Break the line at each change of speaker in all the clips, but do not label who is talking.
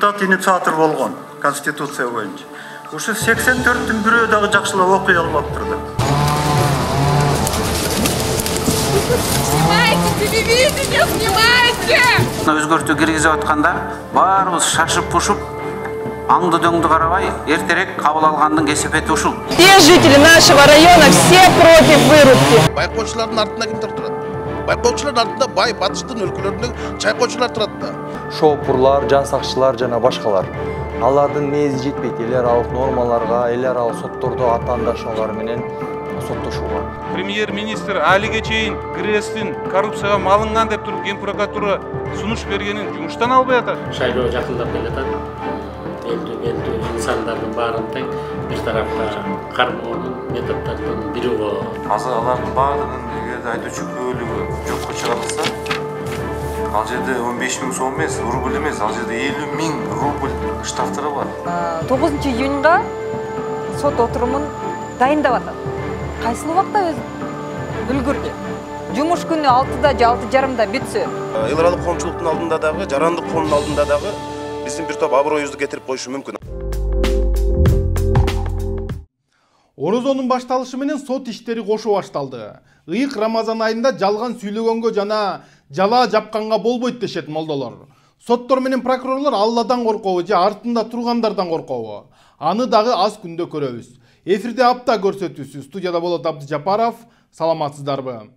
депутат инициатор болгон конституция боюнча. Ушу 84-тün бирөө дагы жакшылап окуй албаптыр да.
Снимайте телевидение, снимайте!
Өзгөртүү киргизип атканда баарыбыз шашып-пушуп, аңды-дөңдү карабай, эртерээк кабыл алгандын кесепети ушул.
Все жители нашего района все против вырубки.
Байкоочулардын артында кимдер турат? Байкоочулардын артында бай батыштын өлкөлөрүндө чайкоочулар турат да.
Шоопурлар, жан сакчылар жана башкалар. Алардын мээзи жетпейт эл аралык нормаларга, эл аралык соттордо атаандашуулар менен соттошууга.
Премьер-министр алиге чейин ГРЭСтин коррупцияга малынган деп туруп Ген прокуратура сунуш бергенин жумуштан албай атат.
Шайлоо жакындап келатат. Элдүү инсандардын баарын тең бир тарапта кармоонун методдордун бири болот.
Азыр алардын баардыгын эгерде айдоочу көбөлүгү жокко чыгарылса, ал жерде 15 000 сом эмес, рубль эмес, ал жерде 50 000 рубль штрафтары бар.
9-июнга сот отурумун дайындап атат. Кайсыл убакта үлгүрдү? Жумуш күнү 6-да же 6:30-да бүтсө.
Эл аралык коомчулуктун алдында дагы, жарандык коомдун алдында дагы биздин бир топ аброюбузду кетирип коюшу мүмкүн.
Орозонун башталышы менен сот иштери кошо башталды. Ыйык Рамазан айында жалган сүйлөгөнгө жана жала жапканга болбойт дешет молдолор. Соттор менен прокурорлор Алладан коркобу же артында тургандардан коркобу? Аны дагы аз күндө көрөбүз. Эфирде апта көрсөтүүсү. Студияда болот Абдыжапаров. Саламатсыздарбы?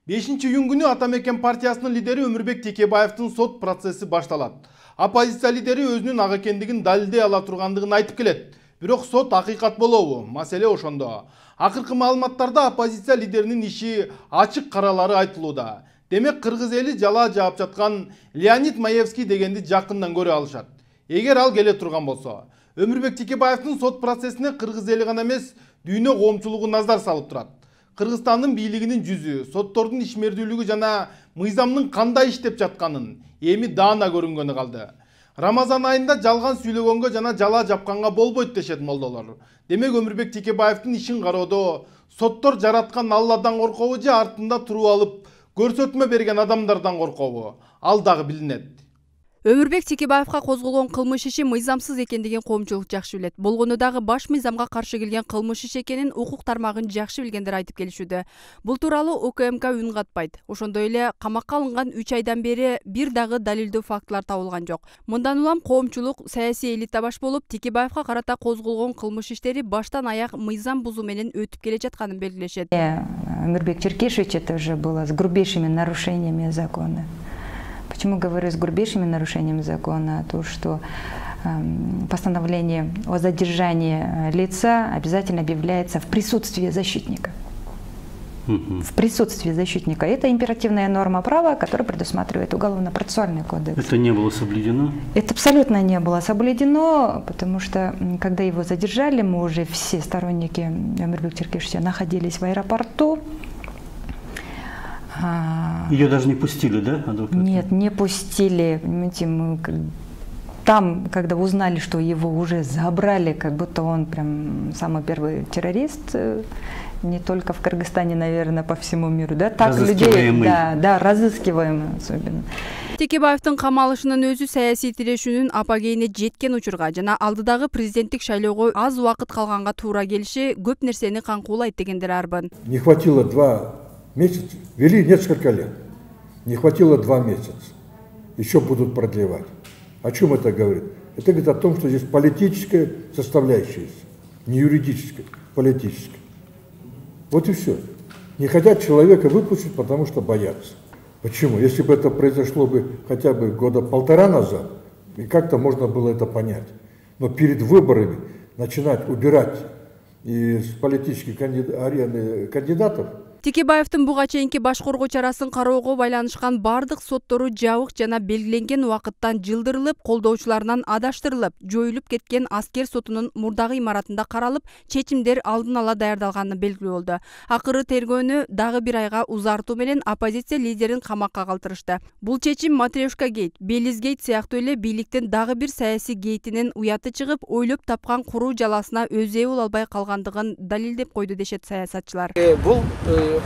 5-июнь күнү Атамекен партиясынын лидери Өмүрбек Текебаевдин сот процесси башталат. Оппозиция лидери өзүнүн ак экендигин далилдей ала тургандыгын айтып келет. Бирок сот акыйкат болобу? Маселе ошондо. Акыркы маалыматтарда оппозиция лидеринин иши ачык каралары айтылууда. Демек кыргыз эли жала жаап жаткан Леонид Маевский дегенди жакындан көрө алышат. Эгер ал келе турган болсо, Өмүрбек Текебаевдин сот процессине кыргыз эли гана эмес, дүйнө коомчулугу назар салып турат. Кыргызстандын бийлигинин жүзү, соттордун ишмердүүлүгү жана мыйзамдын кандай иштеп жатканын эми даана көрүнгөнү калды. Рамазан айында жалган сүйлөгөнгө жана жала жапканга болбойт дешет молдолор. Демек Өмүрбек Текебаевдин ишин кароодо соттор жараткан Алладан коркобу же артында туруп алып көрсөтмө берген адамдардан коркобу? Ал дагы билинет.
Өмүрбек Текебаевга козголгон кылмыш иши мыйзамсыз экендигин коомчулук жакшы билет. Болгону дагы баш мыйзамга каршы келген кылмыш иш экенин укук тармагын жакшы билгендер айтып келишүүдө. Бул тууралуу УКМК үн катпайт. Ошондой эле камакка алынган 3 айдан бери бир дагы далилдүү фактылар табылган жок. Мындан улам коомчулук саясий элита баш болуп, Текебаевга карата козголгон кылмыш иштери баштан аяк мыйзам бузуу менен өтүп келе жатканын белгилешет.
Өмүрбек Черкешевич, это уже было с грубейшими нарушениями закона. Почему говорю с грубейшими нарушениями закона? То, что постановление о задержании лица обязательно объявляется в присутствии защитника. В присутствии защитника. Это императивная норма права, которая предусматривает Уголовно-процессуальный кодекс.
Это не было соблюдено?
Это абсолютно не было соблюдено, потому что, когда его задержали, мы уже все сторонники Өмүрбек Черкешевича находились в аэропорту.
Ее даже не пустили, да, адвокаты?
Нет, не пустили. Понимаете, мы там, когда узнали, что его уже забрали, как будто он прям самый первый террорист, не только в Кыргызстане, наверное, по всему миру, да, так людей, да, разыскиваемые особенно.
Текебаевдин камалышынын өзү саясий тирешүүнүн апогейине жеткен учурга жана алдыдагы президенттик шайлоого аз убакыт калганга туура келиши көп нерсени каңкуулайт дегендер арбын.
Не хватило 2 месяца, вели несколько лет, не хватило 2 месяца, еще будут продлевать. О чем это говорит? Это говорит о том, что здесь политическая составляющая есть, не юридическая, политическая. Вот и все. Не хотят человека выпустить, потому что боятся. Почему? Если бы это произошло бы хотя бы 1.5 года назад, и как-то можно было это понять. Но перед выборами начинать убирать из политических арены кандидатов.
Текебаевдин буга чейинки баш коргоо чарасын кароого байланышкан бардык соттору жабык жана белгиленген убакыттан жылдырылып, колдоочуларынан адаштырылып, жоюлуп кеткен аскер сотунун мурдагы имаратында каралып, чечимдер алдын ала даярдалганы белгилүү болду. Акыры тергөөнү дагы 1 айга узартуу менен оппозиция лидерин камакка калтырышты. Бул чечим Матрешка гейт, Белиз гейт сыяктуу эле бийликтин дагы бир саясий гейтинин уяты чыгып, ойлоп тапкан куруу жаласына өзү ээ боло албай калгандыгын далилдеп койду дешет саясатчылар.
Бул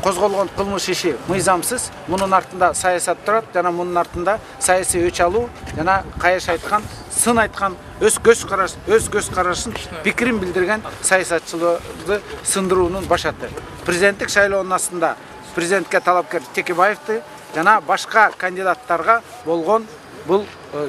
козголгон кылмыш иши мыйзамсыз, мунун артында саясат турат, жана мунун артында саясий өч алуу жана Кайыш айткан, сын айткан, өз көз карашын, пикирин билдирген саясатчыларды сындыруунун башаты. Президенттик шайлоонун астында президентке талапкер Текебаевди жана башка кандидаттарга болгон бул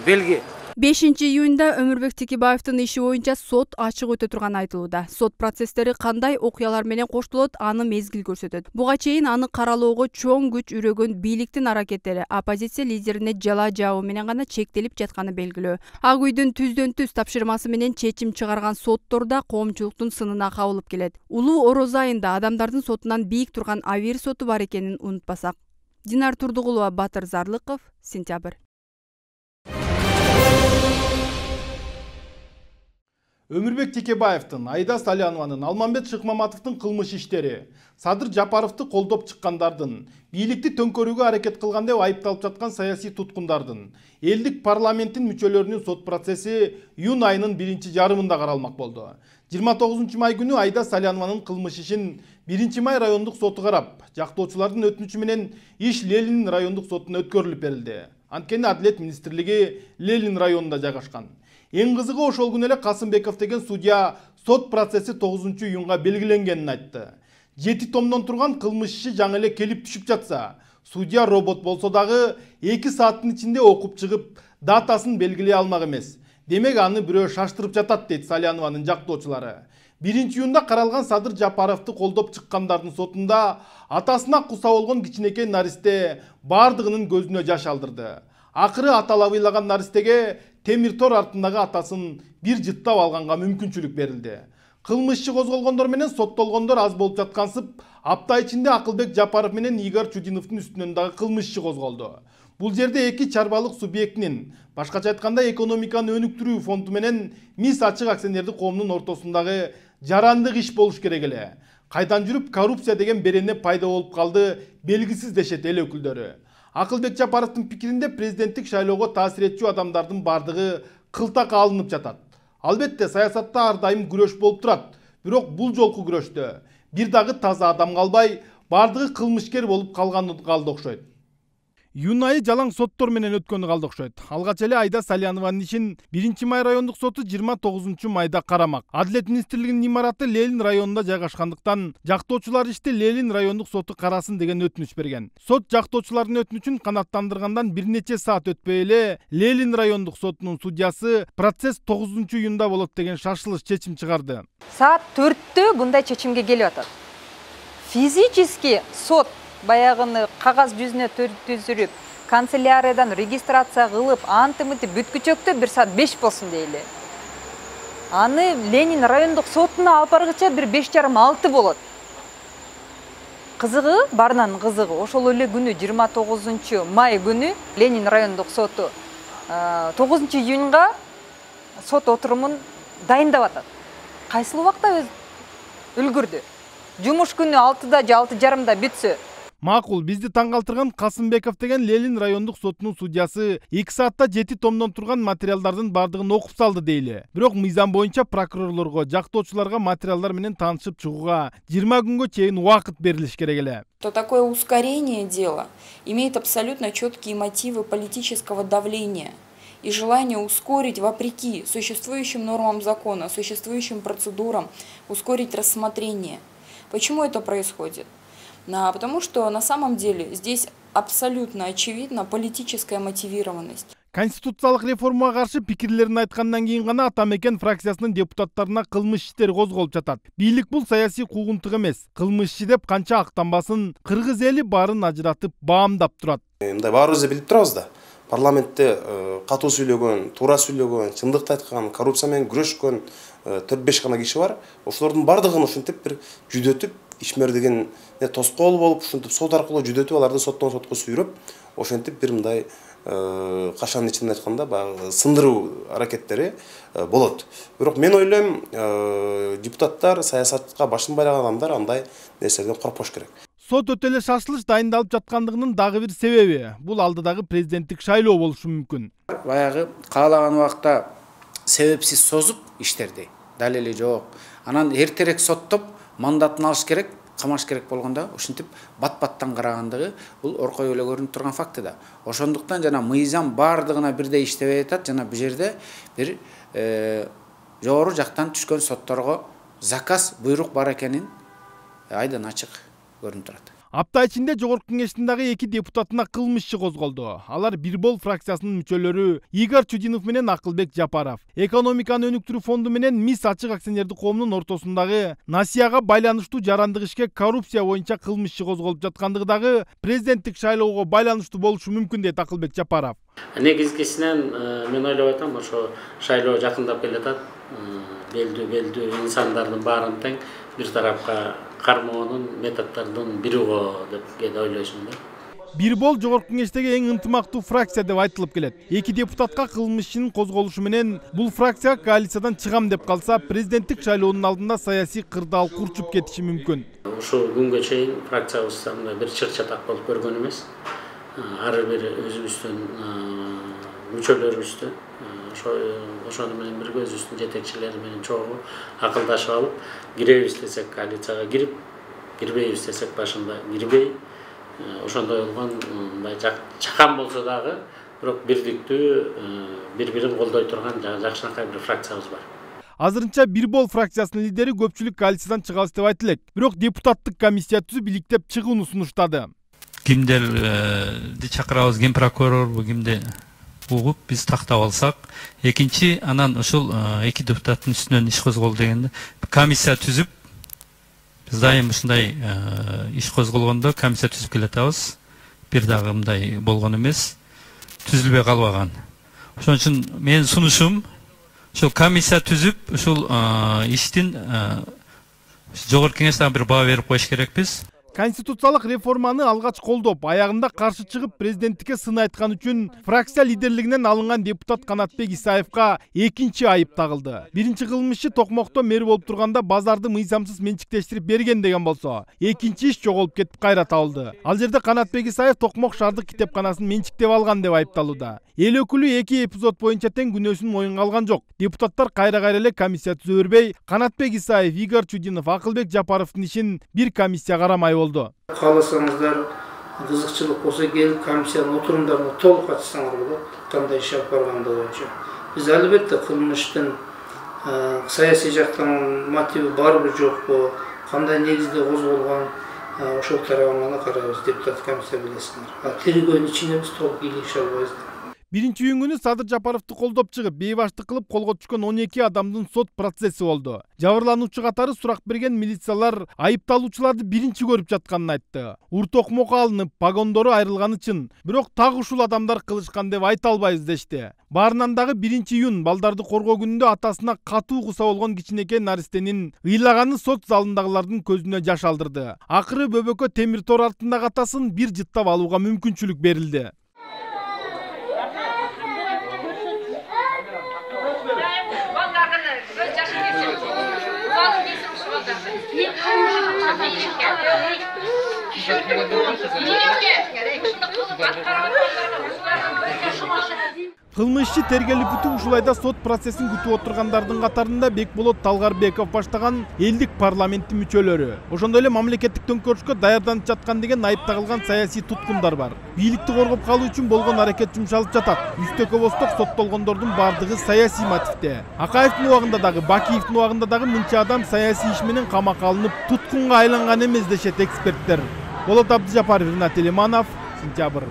белги.
5-июнда Өмүрбек Текебаевдин иши боюнча сот ачык өтө турганы айтылууда. Сот процесстери кандай окуялар менен коштолот, аны мезгил көрсөтөт. Буга чейин аны каралоого чоң күч үрөгөн бийликтин аракеттери оппозиция лидерине жала жабуу менен гана чектелип жатканы белгилүү. Ак үйдүн түздөн-түз тапшырмасы менен чечим чыгарган соттор да коомчулуктун сынына кабылып келет. Улуу Ороз айында адамдардын сотунан бийик турган Авир соту бар экенин унутпасак. Динар Турдугулова, Батыр Зарлыков, Сентябрь.
Өмүрбек Текебаевдин, Айда Салянованын, Алмамбет Шыкмаматовдун кылмыш иштери, Садыр Жапаровду колдоп чыккандардын, бийликти төңкөрүүгө аракет кылган деп айыпталып жаткан саясий туткундардын, элдик парламенттин мүчөлөрүнүн сот процесси июнь айынын 1-жарымында каралмак болду. 29 май күнү Айда Салянованын кылмыш ишин 1-май райондук соту карап, жактоочулардын өтүнүчү менен иш Ленин райондук сотуна өткөрүлүп берилди. Анткени Адилет министрлиги Ленин районунда жайгашкан. Эң кызыгы ошол күнү эле Касымбеков деген судья сот процесси 9 июнга белгиленгенин айтты. 7 томдон турган кылмыш иши жаңы эле келип түшүп жатса, судья робот болсо дагы 2 сааттын ичинде окуп чыгып, датасын белгилей алмак эмес. Демек аны бирөө шаштырып жатат дейт Салянованын жактоочулары. 1-июнда каралган Садыр Жапаровду колдоп чыккандардын сотунда атасына куса болгон кичинекей наристе бардыгынын көзүнө жаш алдырды. Акыры аталабыйлаган наристеге темир тор артындагы атасын бир жыттап алганга мүмкүнчүлүк берилди. Кылмышчы козголгондор менен соттолгондор аз болуп жаткансып, апта ичинде Акылбек Жапаров менен Игорь Чудиновдун үстүнөн дагы кылмышчы козголду. Бул жерде эки чарбалык субъектинин, башкача айтканда экономиканы өнүктүрүү фонду менен Мис ачык акционердик коомдун ортосундагы жарандык иш болуш керек эле. Кайдан жүрүп коррупция деген берене пайда болуп калды, белгисиз дешет эл өкүлдөрү. Акылбек Жапаровдун пикиринде президенттик шайлоого таасир этчү адамдардын бардыгы кылтак алынып жатат. Албетте саясатта ар дайым күрөш болуп турат, бирок бул жолку күрөштө бир дагы таза адам калбай, бардыгы кылмышкер болуп калганы калды окшойт. Июнь айы жалаң соттор менен өткөнү калды окшойт. Алгач эле Айда Салянованын ишин 1-май райондук соту 29 майда карамак. Адилет министрлигинин имараты Ленин районунда жайгашкандыктан жактоочулар ишти Ленин райондук соту карасын деген өтүнүч берген. Сот жактоочулардын өтүнүчүн канааттандыргандан бир нече саат өтпөй эле Ленин райондук сотунун судьясы процесс 9 июнда болот деген шашылыш чечим чыгарды.
Саат 4-тө мындай чечимге келип атат. Физически сот баягыны кагаз жүзүнө түзүрүп, канцеляриядан регистрация кылып, анты-мынты бүткүчөктө 1 саат 5 болсун дейли. Аны Ленин райондук сотуна алып баргыча 5:30-6 болот. Кызыгы, барынан кызыгы, ошол эле күнү 29 май күнү Ленин райондук соту 9 июнга сот отурумун дайындап атат. Кайсыл убакта үлгүрдү? Жумуш күнү 6-да же 6:30-да бүтсө.
Макул, бизди таң калтырган Касымбеков деген Ленин райондук сотунун судьясы 2 саатта 7 томдон турган материалдардын бардыгын окуп салды дейли. Бирок мыйзам боюнча прокурорлорго, жактоочуларга материалдар менен таанышып чыгууга 20 күнгө чейин убакыт берилиш керек эле.
То такое ускорение дела имеет абсолютно четкие мотивы политического давления и желание ускорить, вопреки существующим нормам закона, существующим процедурам, ускорить рассмотрение. Почему это происходит? Потому что на самом деле здесь абсолютно очевидна политическая мотивированность.
Конституциялык реформага каршы пикирлерин айткандан кийин гана Атамекен фракциясынын депутаттарына кылмыш иштери козголуп жатат. Бийлик бул саясий куугунтук эмес. Кылмышчы деп канча актанбасын, кыргыз эли баарын ажыратып баамдап турат.
Мындай баарыбыз билип турабыз да. Парламентте катуу сүйлөгөн, туура сүйлөгөн, чындыкты айткан, коррупция менен күрөшкөн 4-5 гана киши бар. Ошолордун бардыгын ушинтип бир жүдөтүп, ишмер деген тоскоол болуп, ушинтип сот аркылуу жүдөтүп аларды соттон сотко сүйрөп, ошентип бир мындай кашанын ичинде айтканда баягы сындыруу аракеттери болот. Бирок мен ойлойм, депутаттар, саясатка башын байлаган адамдар андай нерселерден коркпош керек.
Сот өтө эле шашылыш дайындалып жаткандыгынын дагы бир себеби бул алдыдагы президенттик шайлоо болушу мүмкүн.
Баягы каалаган убакта себепсиз созуп иштерди, далили жок. Анан эртерээк соттоп мандатын алыш керек, камаш керек болгондо ушинтип бат-баттан карагандыгы бул оркой эле көрүнүп турган факты да. Ошондуктан жана мыйзам бардыгына бирдей иштебей атат, жана бул жерде бир жогору жактан түшкөн сотторго заказ, буйрук бар экенин айдан ачык көрүнүп турат.
Апта ичинде Жогорку Кеңештин дагы 2 депутатына кылмыш иши козголду. Алар Бир бол фракциясынын мүчөлөрү Игорь Чудинов менен Акылбек Жапаров. Экономиканы өнүктүрүү фонду менен МИС ачык акционердик коомунун ортосундагы насыяга байланыштуу жарандык ишке коррупция боюнча кылмыш иши козголуп жаткандыгы дагы президенттик шайлоого байланыштуу болушу мүмкүн дейт Акылбек Жапаров.
Негизгисинен мен ойлоп атам, ошо шайлоо жакындап келатат. Белдүү инсандардын баарын тең бир тарапка кармоонун методдордун бири го деп ойлойсуң да.
Бир бол Жогорку Кеңештеги эң ынтымактуу фракция деп айтылып келет. 2 депутатка кылмыш ишинин козголушу менен бул фракция коалициядан чыгам деп калса, президенттик шайлоонун алдында саясий кырдаал курчуп кетиши мүмкүн.
Ушул күнгө чейин фракциябызда мындай бир чыр-чатак болуп көргөн эмес. Ар бир өзүбүздүн мүчөлөрүбүздү ошону менен бирге өзүбүздүн жетекчилери менен чогуу акылдашып алып, киребиз десек коалицияга кирип, кирбейбиз десек башында кирбей, ошондой болгон мындай чакан болсо дагы, бирок бирдиктүү бири-бирин колдой турган жакшынакай бир фракциябыз бар.
Азырынча Бир бол фракциясынын лидери көпчүлүк коалициядан чыгабыз деп айтылат. Бирок депутаттык комиссия түзүп иликтеп чыгууну сунуштады.
Кимдерди чакырабыз, ген прокурор бу кимди угуп биз тактап алсак, экинчи анан ушул 2 депутаттын үстүнөн иш козголду дегенде комиссия түзүп биз дайым ушундай иш козголгондо комиссия түзүп келатабыз. Бир дагы мындай болгон эмес, түзүлбөй калбаган. Ошон үчүн менин сунушум ушул комиссия түзүп ушул иштин Жогорку Кеңеште бир баа берип коюш керекпиз.
Конституциялык реформаны алгач колдоп, аягында каршы чыгып президенттикке сын айткан үчүн фракция лидерлигинен алынган депутат Канатбек Исаевка экинчи айып тагылды. Биринчи кылмышчы Токмокто мэр болуп турганда базарды мыйзамсыз менчиктештирип берген деген болсо, экинчи иш жоголуп кетип кайра табылды. Ал жерде Канатбек Исаев Токмок шаардык китепканасын менчиктеп алган деп айыпталууда. Эл өкүлү 2 эпизод боюнча тең күнөөсүн моюнга алган жок. Депутаттар кайра эле комиссия түзө бербей, Канатбек Исаев, Игорь Чудинов, Акылбек Жапаровдун ишин бир комиссия карамай болду.
Кааласаңыздар, кызыкчылык болсо келип комиссиянын отурумдарына толук ачсаңар болот, кандай иш алып баргандыгы боюнча. Биз албетте кылмыштын саясий жактан мотиви барбы жокпу, кандай негизде козголгон, ошол тарабына карайбыз, депутат комиссия билесиңер. Тергөөнүн ичине биз толук илише албайбыз.
Биринчи күнү Садыр Жапаровду колдоп чыгып, бейбаштык кылып колго түшкөн 12 адамдын сот процесси болду. Жабырлануучу катары сурак берген милициялар айыпталуучуларды биринчи көрүп жатканын айтты. Уртокмок алынып, погондору айрылганы чын, бирок так ушул адамдар кылышкан деп айта албайбыз дешти. Баарынан дагы 1-июнь балдарды коргоо күнүндө атасына катуу куса болгон кичинекей наристенин ыйлаганы сот залындагылардын көзүнө жаш алдырды. Акыры бөбөккө темир тор артындагы атасын бир жыттап алууга мүмкүнчүлүк берилди. Кылмышчы тергелип бүтүп ушулайда сот процессин күтүп отургандардын катарында Бекболот Талгарбеков баштаган элдик парламенттин мүчөлөрү, ошондой эле мамлекеттик төңкөрүшкө даярданып жаткан деген айып тагылган саясий туткундар бар. Бийликти коргоп калуу үчүн болгон аракет жумшалып жатат. Үстөкө босток соттолгондордун бардыгы саясий мотивде. Акаевдин убагында дагы, Бакиевдин убагында дагы мынча адам саясий иш менен камакка алынып, туткунга айланган эмес дешет эксперттер. Болот Абдыжапаров, Ринат Элиманов, Сентябрь.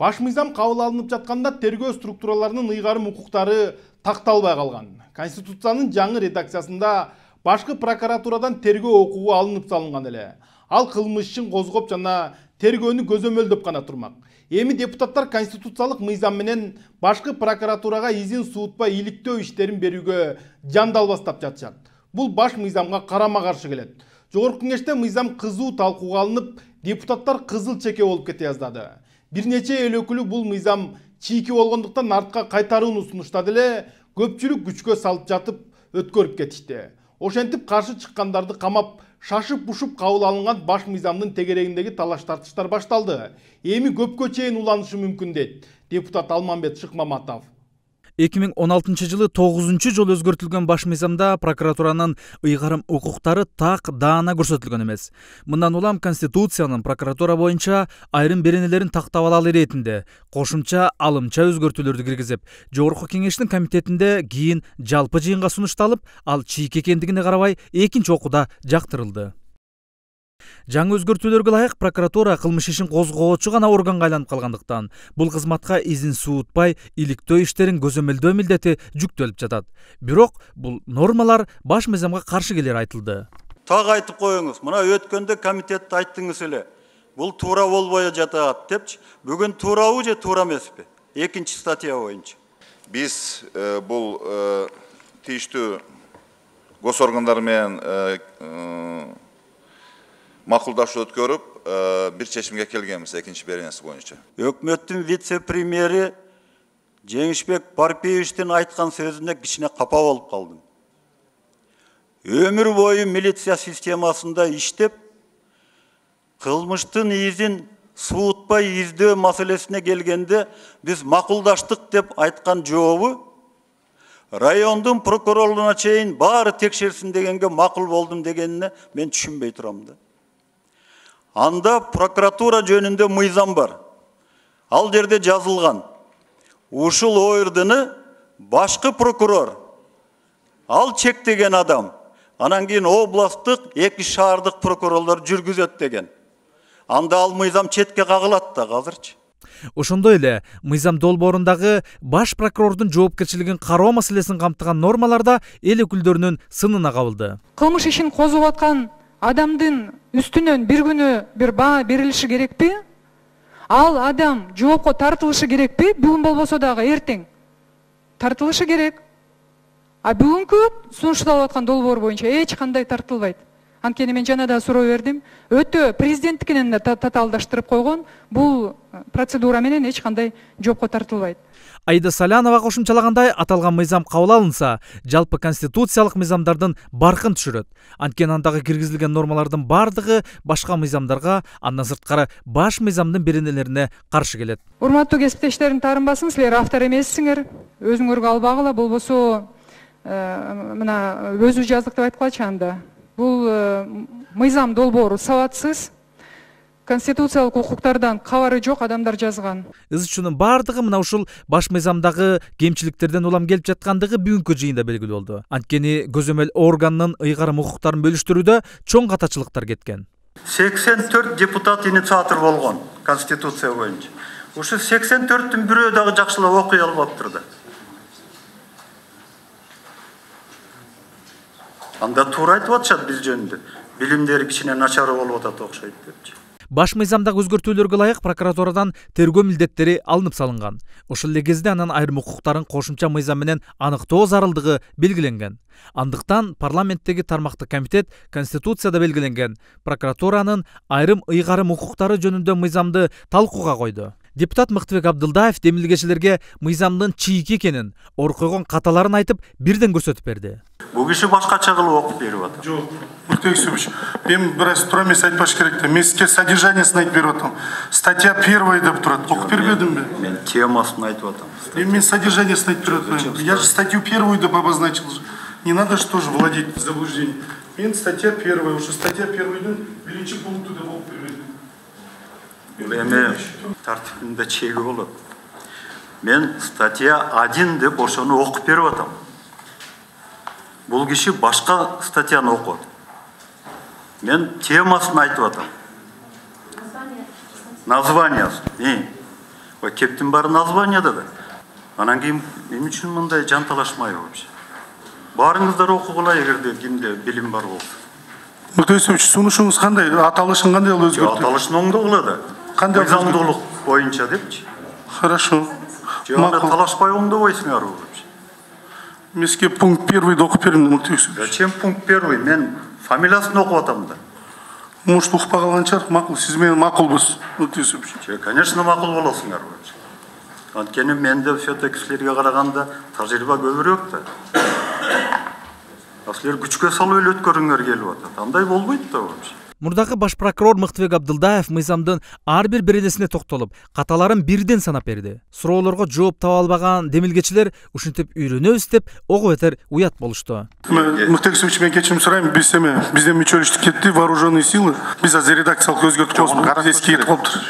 Баш мыйзам кабыл алынып жатканда тергөө структураларынын ыйгарым укуктары такталбай калган. Конституциянын жаңы редакциясында башкы прокуратурадан тергөө окугу алынып салынган эле. Ал кылмыш ишин козгоп жана тергөөнү көзөмөлдөп гана турмак. Эми депутаттар конституциялык мыйзам менен башкы прокуратурага изин суутпай иликтөө иштерин берүүгө жандал баштап жатышат. Бул баш мыйзамга карама-каршы келет. Жогорку Кеңеште мыйзам кызуу талкууга алынып, депутаттар кызыл чеке болуп кете жаздады. Бир нече эл өкүлү бул мыйзам чийки болгондуктан артка кайтарууну сунуштады эле, көпчүлүк күчкө салып жатып өткөрүп кетишти. Ошентип каршы чыккандарды камап, шашып-бушуп кабыл алынган баш мыйзамдын тегерегиндеги талаш-тартыштар башталды. Эми көпкө чейин уланышы мүмкүн дейт депутат Алмамбет Шыкмаматов.
2016 жылы 9 жолу өзгөртүлгөн баш мыйзамда прокуратуранын ыйгарым укуктары так даана көрсөтүлгөн эмес. Мындан улам Конституциянын прокуратура боюнча айрым беренелерин тактап алалы иретинде кошумча алымча өзгөртүүлөрдү киргизип, Жогорку Кеңештин комитетинде кийин жалпы жыйынга сунушталып, ал чийик экендигине карабай экинчи окууда жактырылды. Жаңы өзгөртүүлөргө ылайык прокуратура кылмыш ишин козгоочу гана органга айланып калгандыктан, бул кызматка изин суутпай, иликтөө иштерин көзөмөлдөө милдети жүктөлүп жатат. Бирок бул нормалар баш мыйзамга каршы келери айтылды.
Так айтып коюңуз, мына өткөндө комитетте айттыңыз эле. Бул туура болбой жатат депчи. Бүгүн туурабы же туура эмеспи? Экинчи статья боюнча.
Биз бул тийиштүү госоргандар менен макулдашуу өткөрүп, бир чечимге келгенбиз экинчи беренеси боюнча.
Өкмөттүн вице-премьери Жеңишбек Парпиевичтин айткан сөзүнө кичине капа болуп калдым. Өмүр бою милиция системасында иштеп, кылмыштын изин суутпай издөө маселесине келгенде биз макулдаштык деп айткан жообу райондун прокуроруна чейин баары текшерсин дегенге макул болдум дегенине мен түшүнбөй турам да. Анда прокуратура жөнүндө мыйзам бар. Ал жерде жазылган. Ушул ойырдыны башкы прокурор, ал чектеген адам, анан кийин областтык, эки шаардык прокурорлор жүргүзөт деген. Анда ал мыйзам четке кагылат да азырчы.
Ошондой эле мыйзам долбоорундагы баш прокурордун жоопкерчилигин кароо маселесин камтыган нормаларда эл өкүлдөрүнүн сынына кабылды.
Кылмыш ишин козгоп аткан адамдын үстүнөн бир күнү бир баа берилиши керекпи? Ал адам жоопко тартылышы керекпи? Бүгүн болбосо дагы эртең тартылышы керек. А бүгүнкү сунушталып аткан долбоор боюнча эч кандай тартылбайт. Анткени мен жана да суроо бердим. Өтө президенттикинен татаалдаштырып койгон, бул процедура менен эч кандай жоопко тартылбайт.
Айда Салянова кошумчалагандай, аталган мыйзам кабыл алынса, жалпы конституциялык мыйзамдардын баркын түшүрөт. Анткени андагы киргизилген нормалардын бардыгы башка мыйзамдарга, андан сырткары баш мыйзамдын беренелерине каршы келет.
Урматтуу кесиптештерим, таарынбасын, силер автор эмессиңер. Өзүңөргө албагыла, болбосо мына өзү жаздык деп айткылачы анда. Бул мыйзам долбоору сабатсыз, конституциялык укуктардан кабары жок адамдар жазган.
Из үчүнүн бардыгы мына ушул баш мыйзамдагы кемчиликтерден улам келип жаткандыгы бүгүнкү жыйында белгилүү болду. Анткени көзөмөл органдын ыйгарым укуктарын бөлүштүрүүдө чоң катачылыктар кеткен.
84 депутат инициатор болгон конституция боюнча. Ушу 84-түн бирөө дагы жакшылап окуй албаптыр да. Анда туура айтып атышат биз жөнүндө. Билимдери кичине начар болуп атат окшойт депчи.
Баш мыйзамдагы өзгөртүүлөргө ылайык прокуратурадан тергөө милдеттери алынып салынган. Ошол эле кезде анын айрым укуктарын кошумча мыйзам менен аныктоо зарылдыгы белгиленген. Андыктан парламенттеги тармактык комитет Конституцияда белгиленген прокуратуранын айрым ыйгарым укуктары жөнүндө мыйзамды талкууга койду. Депутат Мыктыбек Абдылдаев демилгечилерге мыйзамдын чийик экенин, ор койгон каталарын айтып, бирден көрсөтүп берди.
Бул киши башкача кылып окуп берип атат.
Жок, Муктабек Юсупович, мен бир аз туура эмес айтпаш керек да. Мен сизге содержаниясын айтып берип атам. Статья 1 деп турат. Окуп бербедимби?
Мен темасын айтып атам.
Мен содержаниясын айтып берип атам. Я же статью 1 деп обозначил. Не надо же тоже владеть заблуждением. Мен статья 1, уже статья 1-дин биринчи пункту деп окуп бербедим.
Эми тартибинде чеги болот. Мен статья 1 деп ошону окуп берип атам. Бул киши башка статьяны окуп. Мен темасын айтып атам. Названиясын. Ой, кептин баары названияда да. Анан кийин эмне үчүн мындай жанталашмай вообще? Баарыңыздар окугула, эгерде кимде билим бар болсо.
Муктабек Юсупович, сунушуңуз кандай? Аталышын кандай ал өзгөртүү?
Аталышын оңдогула да.
Кандай
мыйзамдуулук боюнча депчи.
Хорошо.
Жана талашпай оңдобойсуңар вообще.
Мен сизге пункт 1 окуп бердим, Муктабек Юсупович.
Зачем пункт 1? Мен фамилиясын окуп атам да.
Может, укпай калган чыгар, макул. Сиз менен макулбуз, Муктабек Юсупович.
Конечно, макул болосуңар. Анткени менде все-таки силерге караганда тажрыйба көбүрөөк да. Силер күчкө салып эле өткөрүңөр келип атат. Андай болбойт да вообще.
Мурдагы баш прокурор Мыктыбек Абдылдаев мыйзамдын ар бир беренесине токтолуп, каталарын бирден санап берди. Суроолорго жооп таба албаган демилгечилер ушинтип үйрөнөбүз деп ого бетер уят болушту.
Мыктыбек Исимович, мен кечирим сурайм, бизден мечөлүштүк кетти, вооруженный силы. Биз азыр редакциялык өзгөртүп коебуз, эски кетип калыптыр.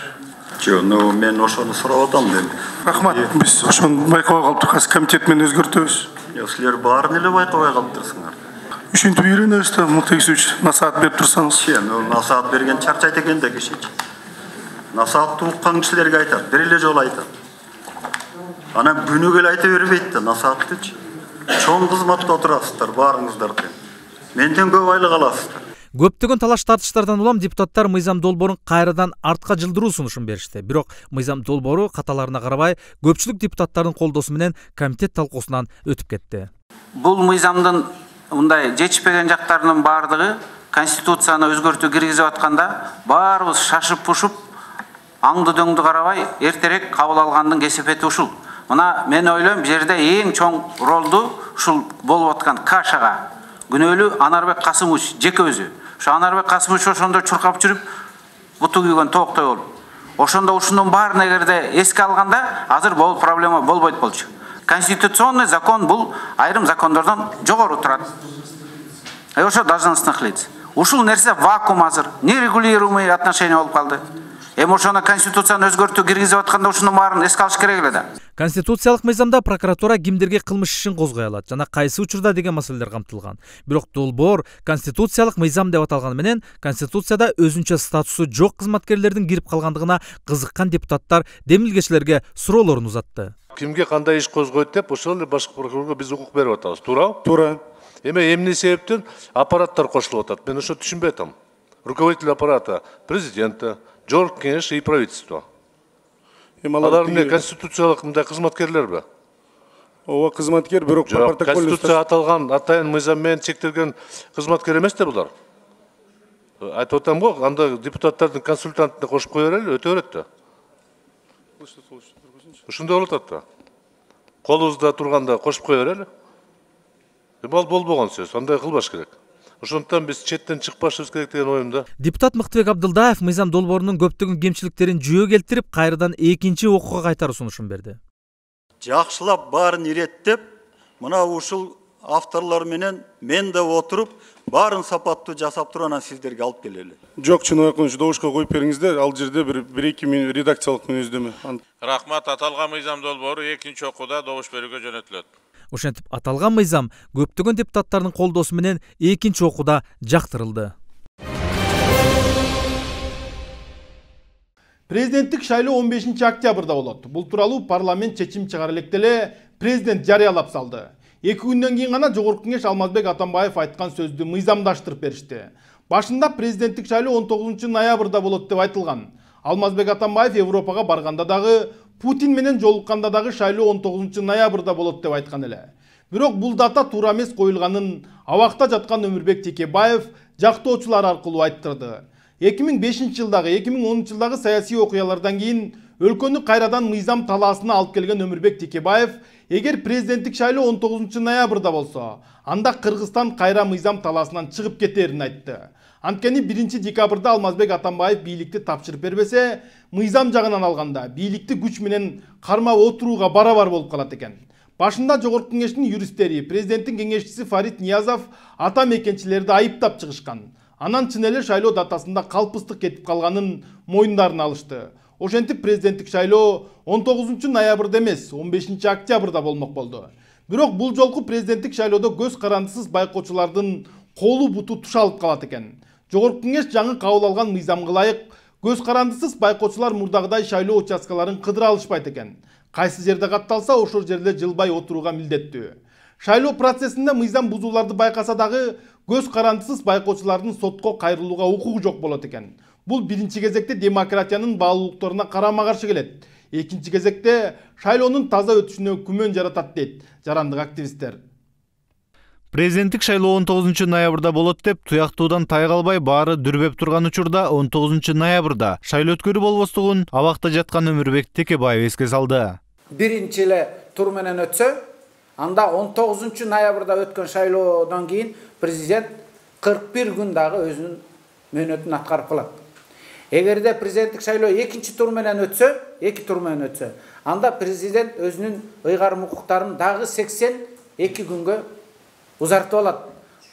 Жок, мен ошону сурап атам деп.
Рахмат, биз ошону байкабай калыптык, азыр комитет менен өзгөртөбүз.
Силер баарын эле байкабай калыптырсыңар.
Ушинтип үйрөнөбүз да, Мыктыбек Исимович, насаат берип турсаңыз.
Насаат берген чарчайт экен да киши. Насаатты уккан кишилерге айтат, бир эле жолу айтат. Анан күнүгө эле айта бербейт да насааттычы. Чоң кызматта отурасыздар баарыңыздар тең. Менден көп айлык аласыздар.
Көптөгөн талаш тартыштардан улам депутаттар мыйзам долбоорун кайрадан артка жылдыруу сунушун беришти. Бирок мыйзам долбоору каталарына карабай көпчүлүк депутаттардын колдоосу менен комитет талкуусунан өтүп кетти.
Бул мыйзамдын мындай жетишпеген жактарынын баардыгы конституцияны өзгөртүү киргизип атканда баарыбыз шашып пушуп аңды дөңдү карабай эртерээк кабыл алгандын кесепети ушул. Мына мен ойлойм, бул жерде эң чоң ролду ушул болуп аткан Кашага күнөөлүү Анарбек Касымович жеке өзү. Ошо Анарбек Касымович ошондо чуркап жүрүп, буту күйгөн тооктой болуп. Ошондо ушунун баарын эгерде эске алганда, азыр бул проблема болбойт болчу. Конституционный закон бул айрым закондордон жогору турат. Ошо должностных лиц. Ушул нерсе вакуум азыр, нерегулируемый отношения болуп калды. Эми ошону конституцияны өзгөртүү киргизип атканда ушунун баарын эске алыш керек эле да.
Конституциялык мыйзамда прокуратура кимдерге кылмыш ишин козгой алат жана кайсы учурда деген маселелер камтылган. Бирок долбоор конституциялык мыйзам деп аталганы менен конституцияда өзүнчө статусу жок кызматкерлердин кирип калгандыгына кызыккан депутаттар демилгечилерге суроолорун узатты.
Кимге кандай иш козгойт деп ошол эле башкы прокурорго биз укук берип атабыз, туурабы?
Туура.
Эми эмне себептен аппараттар кошулуп атат? Мен ошо түшүнбөй атам. Руководитель аппарата президента, жогорку кеңеш и правительство. Алар эмне конституциялык мындай кызматкерлерби?
Ооба, кызматкер, бирок протокол
конституция аталган атайын мыйзам менен чектелген кызматкер эмес да булар. Айтып атам го, анда депутаттардын консультантына кошуп кое берели, өтө берет да. Ушундай болуп атат да. Колубузда турганда кошуп кое берели. Ал болбогон сөз, андай кылбаш керек. Ошондуктан биз четтен чыкпашыбыз керек деген оюмда.
Депутат Мыктыбек Абдылдаев мыйзам долбоорунун көптөгөн кемчиликтерин жүйө келтирип, кайрадан экинчи окууга кайтаруу сунушун берди.
Жакшылап баарын иреттеп, мына ушул авторлор менен мен да отуруп, баарын сапаттуу жасап туруп анан сиздерге алып келели.
Жок, чын айтканда добушка коюп бериңиздер, ал жерде бир 2 редакциялык мүнөздөмө.
Рахмат, аталган мыйзам долбоору экинчи окууда добуш берүүгө жөнөтүлөт.
Ошентип аталган мыйзам көптөгөн депутаттардын колдоосу менен экинчи окууда жактырылды.
Президенттик шайлоо 15 октябрда болот. Бул тууралуу парламент чечим чыгара электе президент жарыялап салды. 2 күндөн кийин гана жогорку кеңеш Алмазбек Атамбаев айткан сөздү мыйзамдаштырып беришти. Башында президенттик шайлоо 19 ноябрда болот деп айтылган. Алмазбек Атамбаев Европага барганда дагы Путин менен жолукканда дагы шайлоо 19 ноябрда болот деп айткан эле. Бирок бул дата туура эмес коюлганын абакта жаткан Өмүрбек Текебаев жактоочулар аркылуу айттырды. 2005 жылдагы 2010 жылдагы саясий окуялардан кийин өлкөнү кайрадан мыйзам талаасына алып келген Өмүрбек Текебаев эгер президенттик шайлоо 19 ноябрда болсо, анда Кыргызстан кайра мыйзам талаасынан чыгып кетерин айтты. Анткени 1 декабрда Алмазбек Атамбаев бийликти тапшырып бербесе, мыйзам жагынан алганда бийликти күч менен кармап отурууга барабар болуп калат экен. Башында жогорку кеңештин юристтери, президенттин кеңешчиси Фарид Ниязов ата мекенчилерди айыптап чыгышкан. Анан чын эле шайлоо датасында калпыстык кетип калганын мойндарына алышты. Ошентип президенттик шайлоо 19 ноябрда эмес, 15 октябрда болмок болду. Бирок бул жолку президенттик шайлоодо көз карандысыз байкоочулардын колу буту тушалып калат экен. Жогорку кеңеш жаңы кабыл алган мыйзамга ылайык көз карандысыз байкоочулар мурдагыдай шайлоо участкаларын кыдыра алышпайт экен. Кайсы жерде катталса, ошол жерде жылбай отурууга милдеттүү. Шайлоо процессинде мыйзам бузууларды байкаса дагы көз карандысыз байкоочулардын сотко кайрылууга укугу жок болот экен. Бул биринчи кезекте демократиянын баалуулуктарына карама каршы келет. Экинчи кезекте шайлоонун таза өтүшүнө күмөн жаратат дейт жарандык активисттер.
Президенттик шайлоо 19 ноябрда болот деп туяктуудан тайгалбай баары дүрбөп турган учурда 19 ноябрда шайлоо өткөрүү болбостугун абакта жаткан Өмүрбек Текебаев эске салды.
Биринчи эле тур менен өтсө, анда 19 ноябрда өткөн шайлоодон кийин президент 41 күн дагы өзүнүн мөөнөтүн аткарып калат. Эгерде президенттик шайлоо экинчи тур менен өтсө, анда президент өзүнүн ыйгарым укуктарын дагы 82 күнгө узартып алат.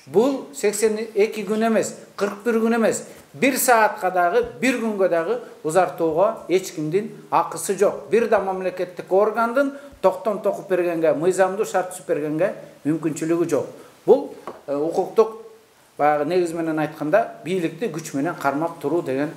Бул 82 күн эмес, 41 күн эмес, 1 саатка дагы, 1 күнгө дагы узартууга эч кимдин акысы жок. Бир да мамлекеттик органдын токтом токуп бергенге, мыйзамдуу шарт түзүп бергенге мүмкүнчүлүгү жок. Бул укуктук баягы негиз менен айтканда бийликти күч менен кармап туруу деген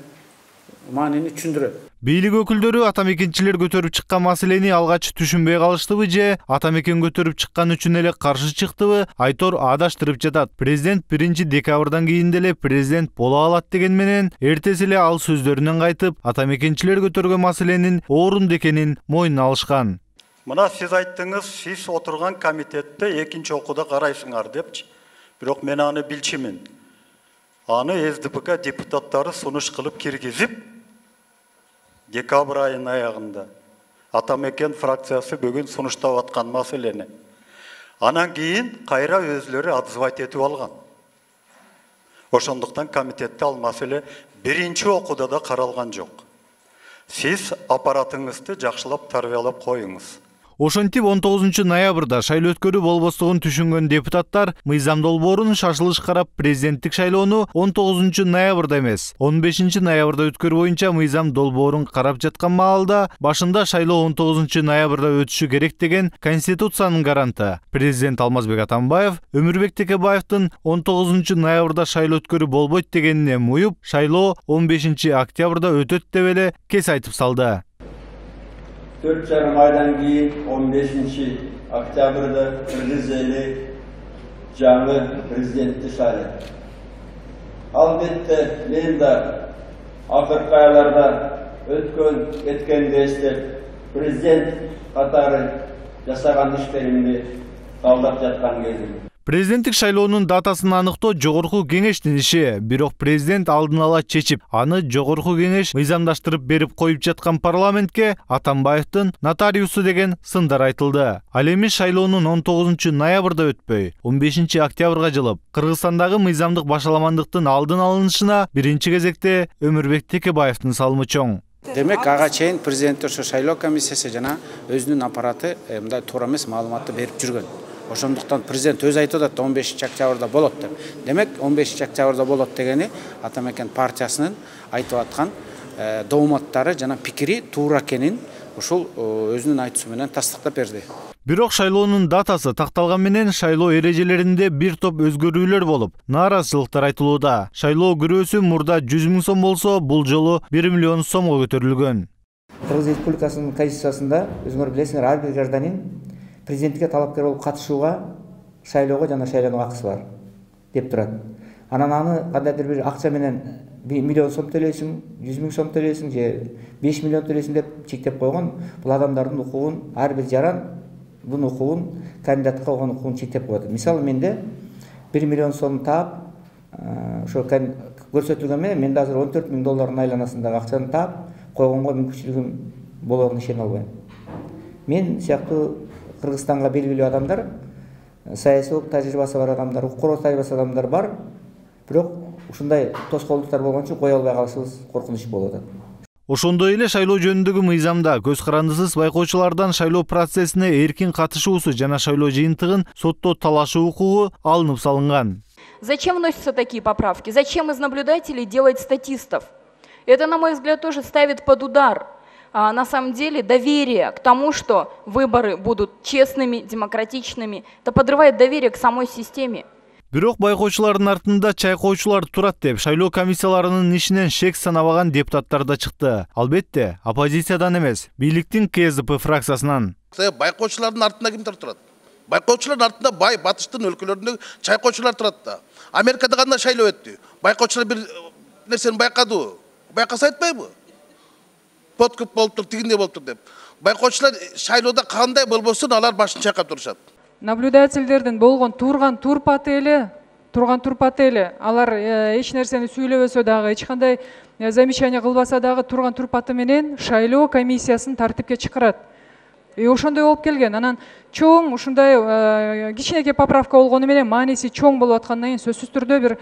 маанини түшүндүрөт.
Бийлик өкүлдөрү атамекенчилер көтөрүп чыккан маселени алгач түшүнбөй калыштыбы же атамекен көтөрүп чыккан үчүн эле каршы чыктыбы Айтор адаштырып жатат. Президент 1 декабрдан кийин деле президент боло алат деген менен эртеси эле ал сөздөрүнөн кайтып, атамекенчилер көтөргөн маселенин орунду экенин мойнуна алышкан.
Мына сиз айттыңыз, сиз отурган комитетте экинчи окууда карайсыңар депчи. Бирок мен аны билчимин. Аны СДПК депутаттары сунуш кылып киргизип, декабрь айынын аягында атамекен фракциясы бүгүн сунуштап аткан маселени. Анан кийин кайра өзлөрү отзывать этип алган. Ошондуктан комитетте ал маселе биринчи окууда да каралган жок. Сиз аппаратыңызды жакшылап тарбиялап коюңуз.
Ошентип 19 ноябрда шайлоо өткөрүү болбостугун түшүнгөн депутаттар мыйзам долбоорун шашылыш карап президенттик шайлоону 19 ноябрда эмес, 15 ноябрда өткөрүү боюнча мыйзам долбоорун карап жаткан маалда башында шайлоо 19 ноябрда өтүшү керек деген Конституциянын гаранты президент Алмазбек Атамбаев Өмүрбек Текебаевдин 19 ноябрда шайлоо өткөрүү болбойт дегенине муюп, шайлоо 15 октябрда өтөт деп эле кес айтып салды.
4,5 aydan кейін 15 октябрда Кыргыз эли жаңы президентти шайлады. Албетте мен да акыркы айларда өткөн кеткенди эстеп, президент катары жасаган иштеримди калдап жаткан кезим.
Президенттик шайлоонун датасын аныктоо жогорку кеңештин иши, бирок президент алдын ала чечип, аны жогорку кеңеш мыйзамдаштырып берип коюп жаткан парламентке Атамбаевдин нотариусу деген сындар айтылды. Ал эми шайлоонун 19 ноябрда өтпөй, 15 октябрга жылып, Кыргызстандагы мыйзамдык башаламандыктын алдын алынышына биринчи кезекте Өмүрбек Текебаевдин салымы чоң.
Демек, ага чейин президент ошо шайлоо комиссиясы жана өзүнүн аппараты мындай туура эмес маалыматты берип жүргөн. Ошондуктан президент өзү айтып атат 15 октябрда болот деп. Демек 15 октябрда болот дегени Атамекен партиясынын айтып аткан дооматтары жана пикири туура экенин ушул өзүнүн айтуусу менен тастыктап берди.
Бирок шайлоонун датасы такталган менен шайлоо эрежелеринде бир топ өзгөрүүлөр болуп, нааразычылыктар айтылууда. Шайлоо күрөөсү мурда 100 000 сом болсо, бул жолу 1 миллион сомго көтөрүлгөн.
Кыргыз Республикасынын конституциясында өзүңөр билесиңер, ар бир гражданин президентке талапкер болуп катышууга шайлоого жана шайланууга акысы бар деп турат. Анан аны кандайдыр бир акча менен 1 миллион сом төлөйсүң, 100 000 сом төлөйсүң же 5 миллион төлөйсүң деп чектеп койгон. Бул адамдардын укугун, ар бир жаран бунун укугун, кандидатка болгон укугун чектеп коет. Мисалы менде 1 миллион сом таап, ошо көрсөтүлгөн менен мен азыр 14 000 доллардын айланасындагы акчаны таап койгонго мүмкүнчүлүгүм болоруна ишене албайм. Мен сыяктуу Кыргызстанга белгилүү адамдар, саясий тажрыйбасы бар адамдар, укук тажрыйбасы адамдар бар. Бирок ушундай тоскоолдуктар болгон үчүн кое албай калышыбыз коркунуч болуп атат.
Ошондой эле шайлоо жөнүндөгү мыйзамда көз карандысыз байкоочулардан шайлоо процессине эркин катышуусу жана шайлоо жыйынтыгын сотто талашуу укугу алынып салынган.
Зачем вносятся такие поправки? Зачем из наблюдателей делать статистов? Это, на мой взгляд, тоже ставит под удар на самом деле доверие к тому, что выборы будут честными, демократичными. Это подрывает доверие к самой системе.
Бирок байкоочулардын артында чайкоочулар турат деп шайлоо комиссияларынын ишинен шек санабаган депутаттар да чыкты. Албетте, оппозициядан эмес, бийликтин КСДП фракциясынан.
Байкоочулардын артында кимдер турат? Байкоочулардын артында бай батыштын өлкөлөрүндө чайкоочулар турат да. Америкада кандай шайлоо өттү? Байкоочулар бир нерсени байкады. Байкаса айтпайбы? Подкуп болуп тур, тигиндей болуп тур деп. Байкоочулар шайлоодо кандай болбосун алар башын чайкап турушат.
Наблюдательдердин болгон турган турпаты эле, алар эч нерсени сүйлөбөсө дагы, эч кандай замечание кылбаса дагы турган турпаты менен шайлоо комиссиясын тартипке чакырат. Ошондой болуп келген. Анан чоң ушундай кичинекей поправка болгону менен мааниси чоң болуп аткандан кийин сөзсүз түрдө бир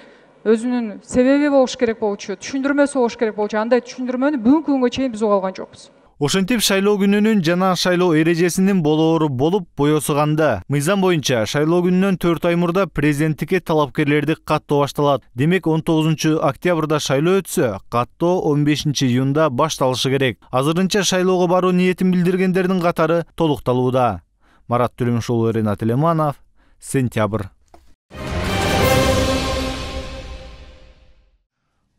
өзүнүн себеби болуш керек болчу, түшүндүрмөсү болуш керек болчу. Андай түшүндүрмөнү бүгүнкү күнгө чейин биз уга алган жокпуз.
Ошентип шайлоо күнүнүн жана шайлоо эрежесинин болоору болуп боесуганда, мыйзам боюнча шайлоо күнүнөн 4 ай мурда президенттикке талапкерлерди каттоо башталат. Демек 19 октябрда шайлоо өтсө, каттоо 15 июнда башталышы керек. Азырынча шайлоого баруу ниетин билдиргендердин катары толукталууда. Марат Төлөмүшұлы, Ренат Элеманов, Сентябрь.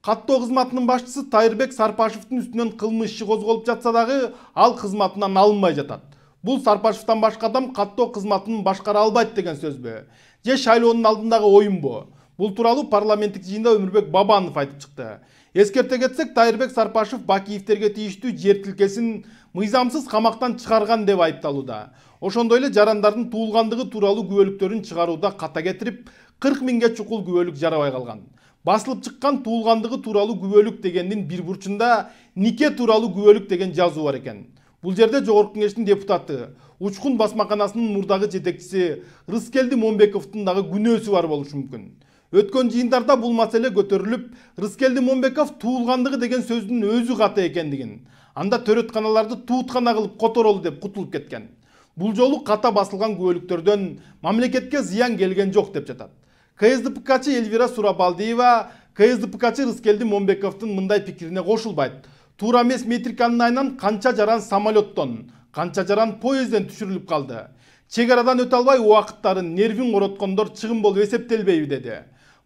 Каттоо кызматынын башчысы Тайырбек Сарпашевдин үстүнөн кылмыш иши козголуп жатса дагы ал кызматынан алынбай жатат. Бул Сарпашевден башка адам каттоо кызматынын башкара албайт деген сөзбү? Же шайлоонун алдындагы оюнбу? Бул тууралуу парламенттик жыйында Өмүрбек Бабанов айтып чыкты. Эскерте кетсек, Тайырбек Сарпашев Бакиевтерге тийиштүү жер тилкесин мыйзамсыз камактан чыгарган деп айыпталууда. Ошондой эле жарандардын туулгандыгы тууралуу күбөлүктөрүн чыгарууда ката кетирип, 40 миңге чукул күбөлүк жарабай калган. Басылып чыккан туулгандыгы тууралуу күбөлүк дегендин бир бурчунда нике тууралуу күбөлүк деген жазуу бар экен. Бул жерде Жогорку Кеңештин депутаты, Учкун басмаканасынын мурдагы жетекчиси Рыскелди Момбековдун дагы күнөөсү бар болушу мүмкүн. Өткөн жыйындарда бул маселе көтөрүлүп, Рыскелди Момбеков туулгандыгы деген сөздүн өзү ката экендигин, анда төрөтканаларды тууткана кылып которолу деп кутулуп кеткен. Бул жолу ката басылган күбөлүктөрдөн мамлекетке зыян келген жок деп жатат. КСДПКчы Эльвира Сурабалдиева КСДПКчы Рыскелди Момбековдун мындай пикирине кошулбайт. Туура эмес метриканын айынан канча жаран самолеттон, канча жаран поездден түшүрүлүп калды. Чек арадан өтө албай убакыттарын нервин короткондор чыгым болуп эсептелбейби деди.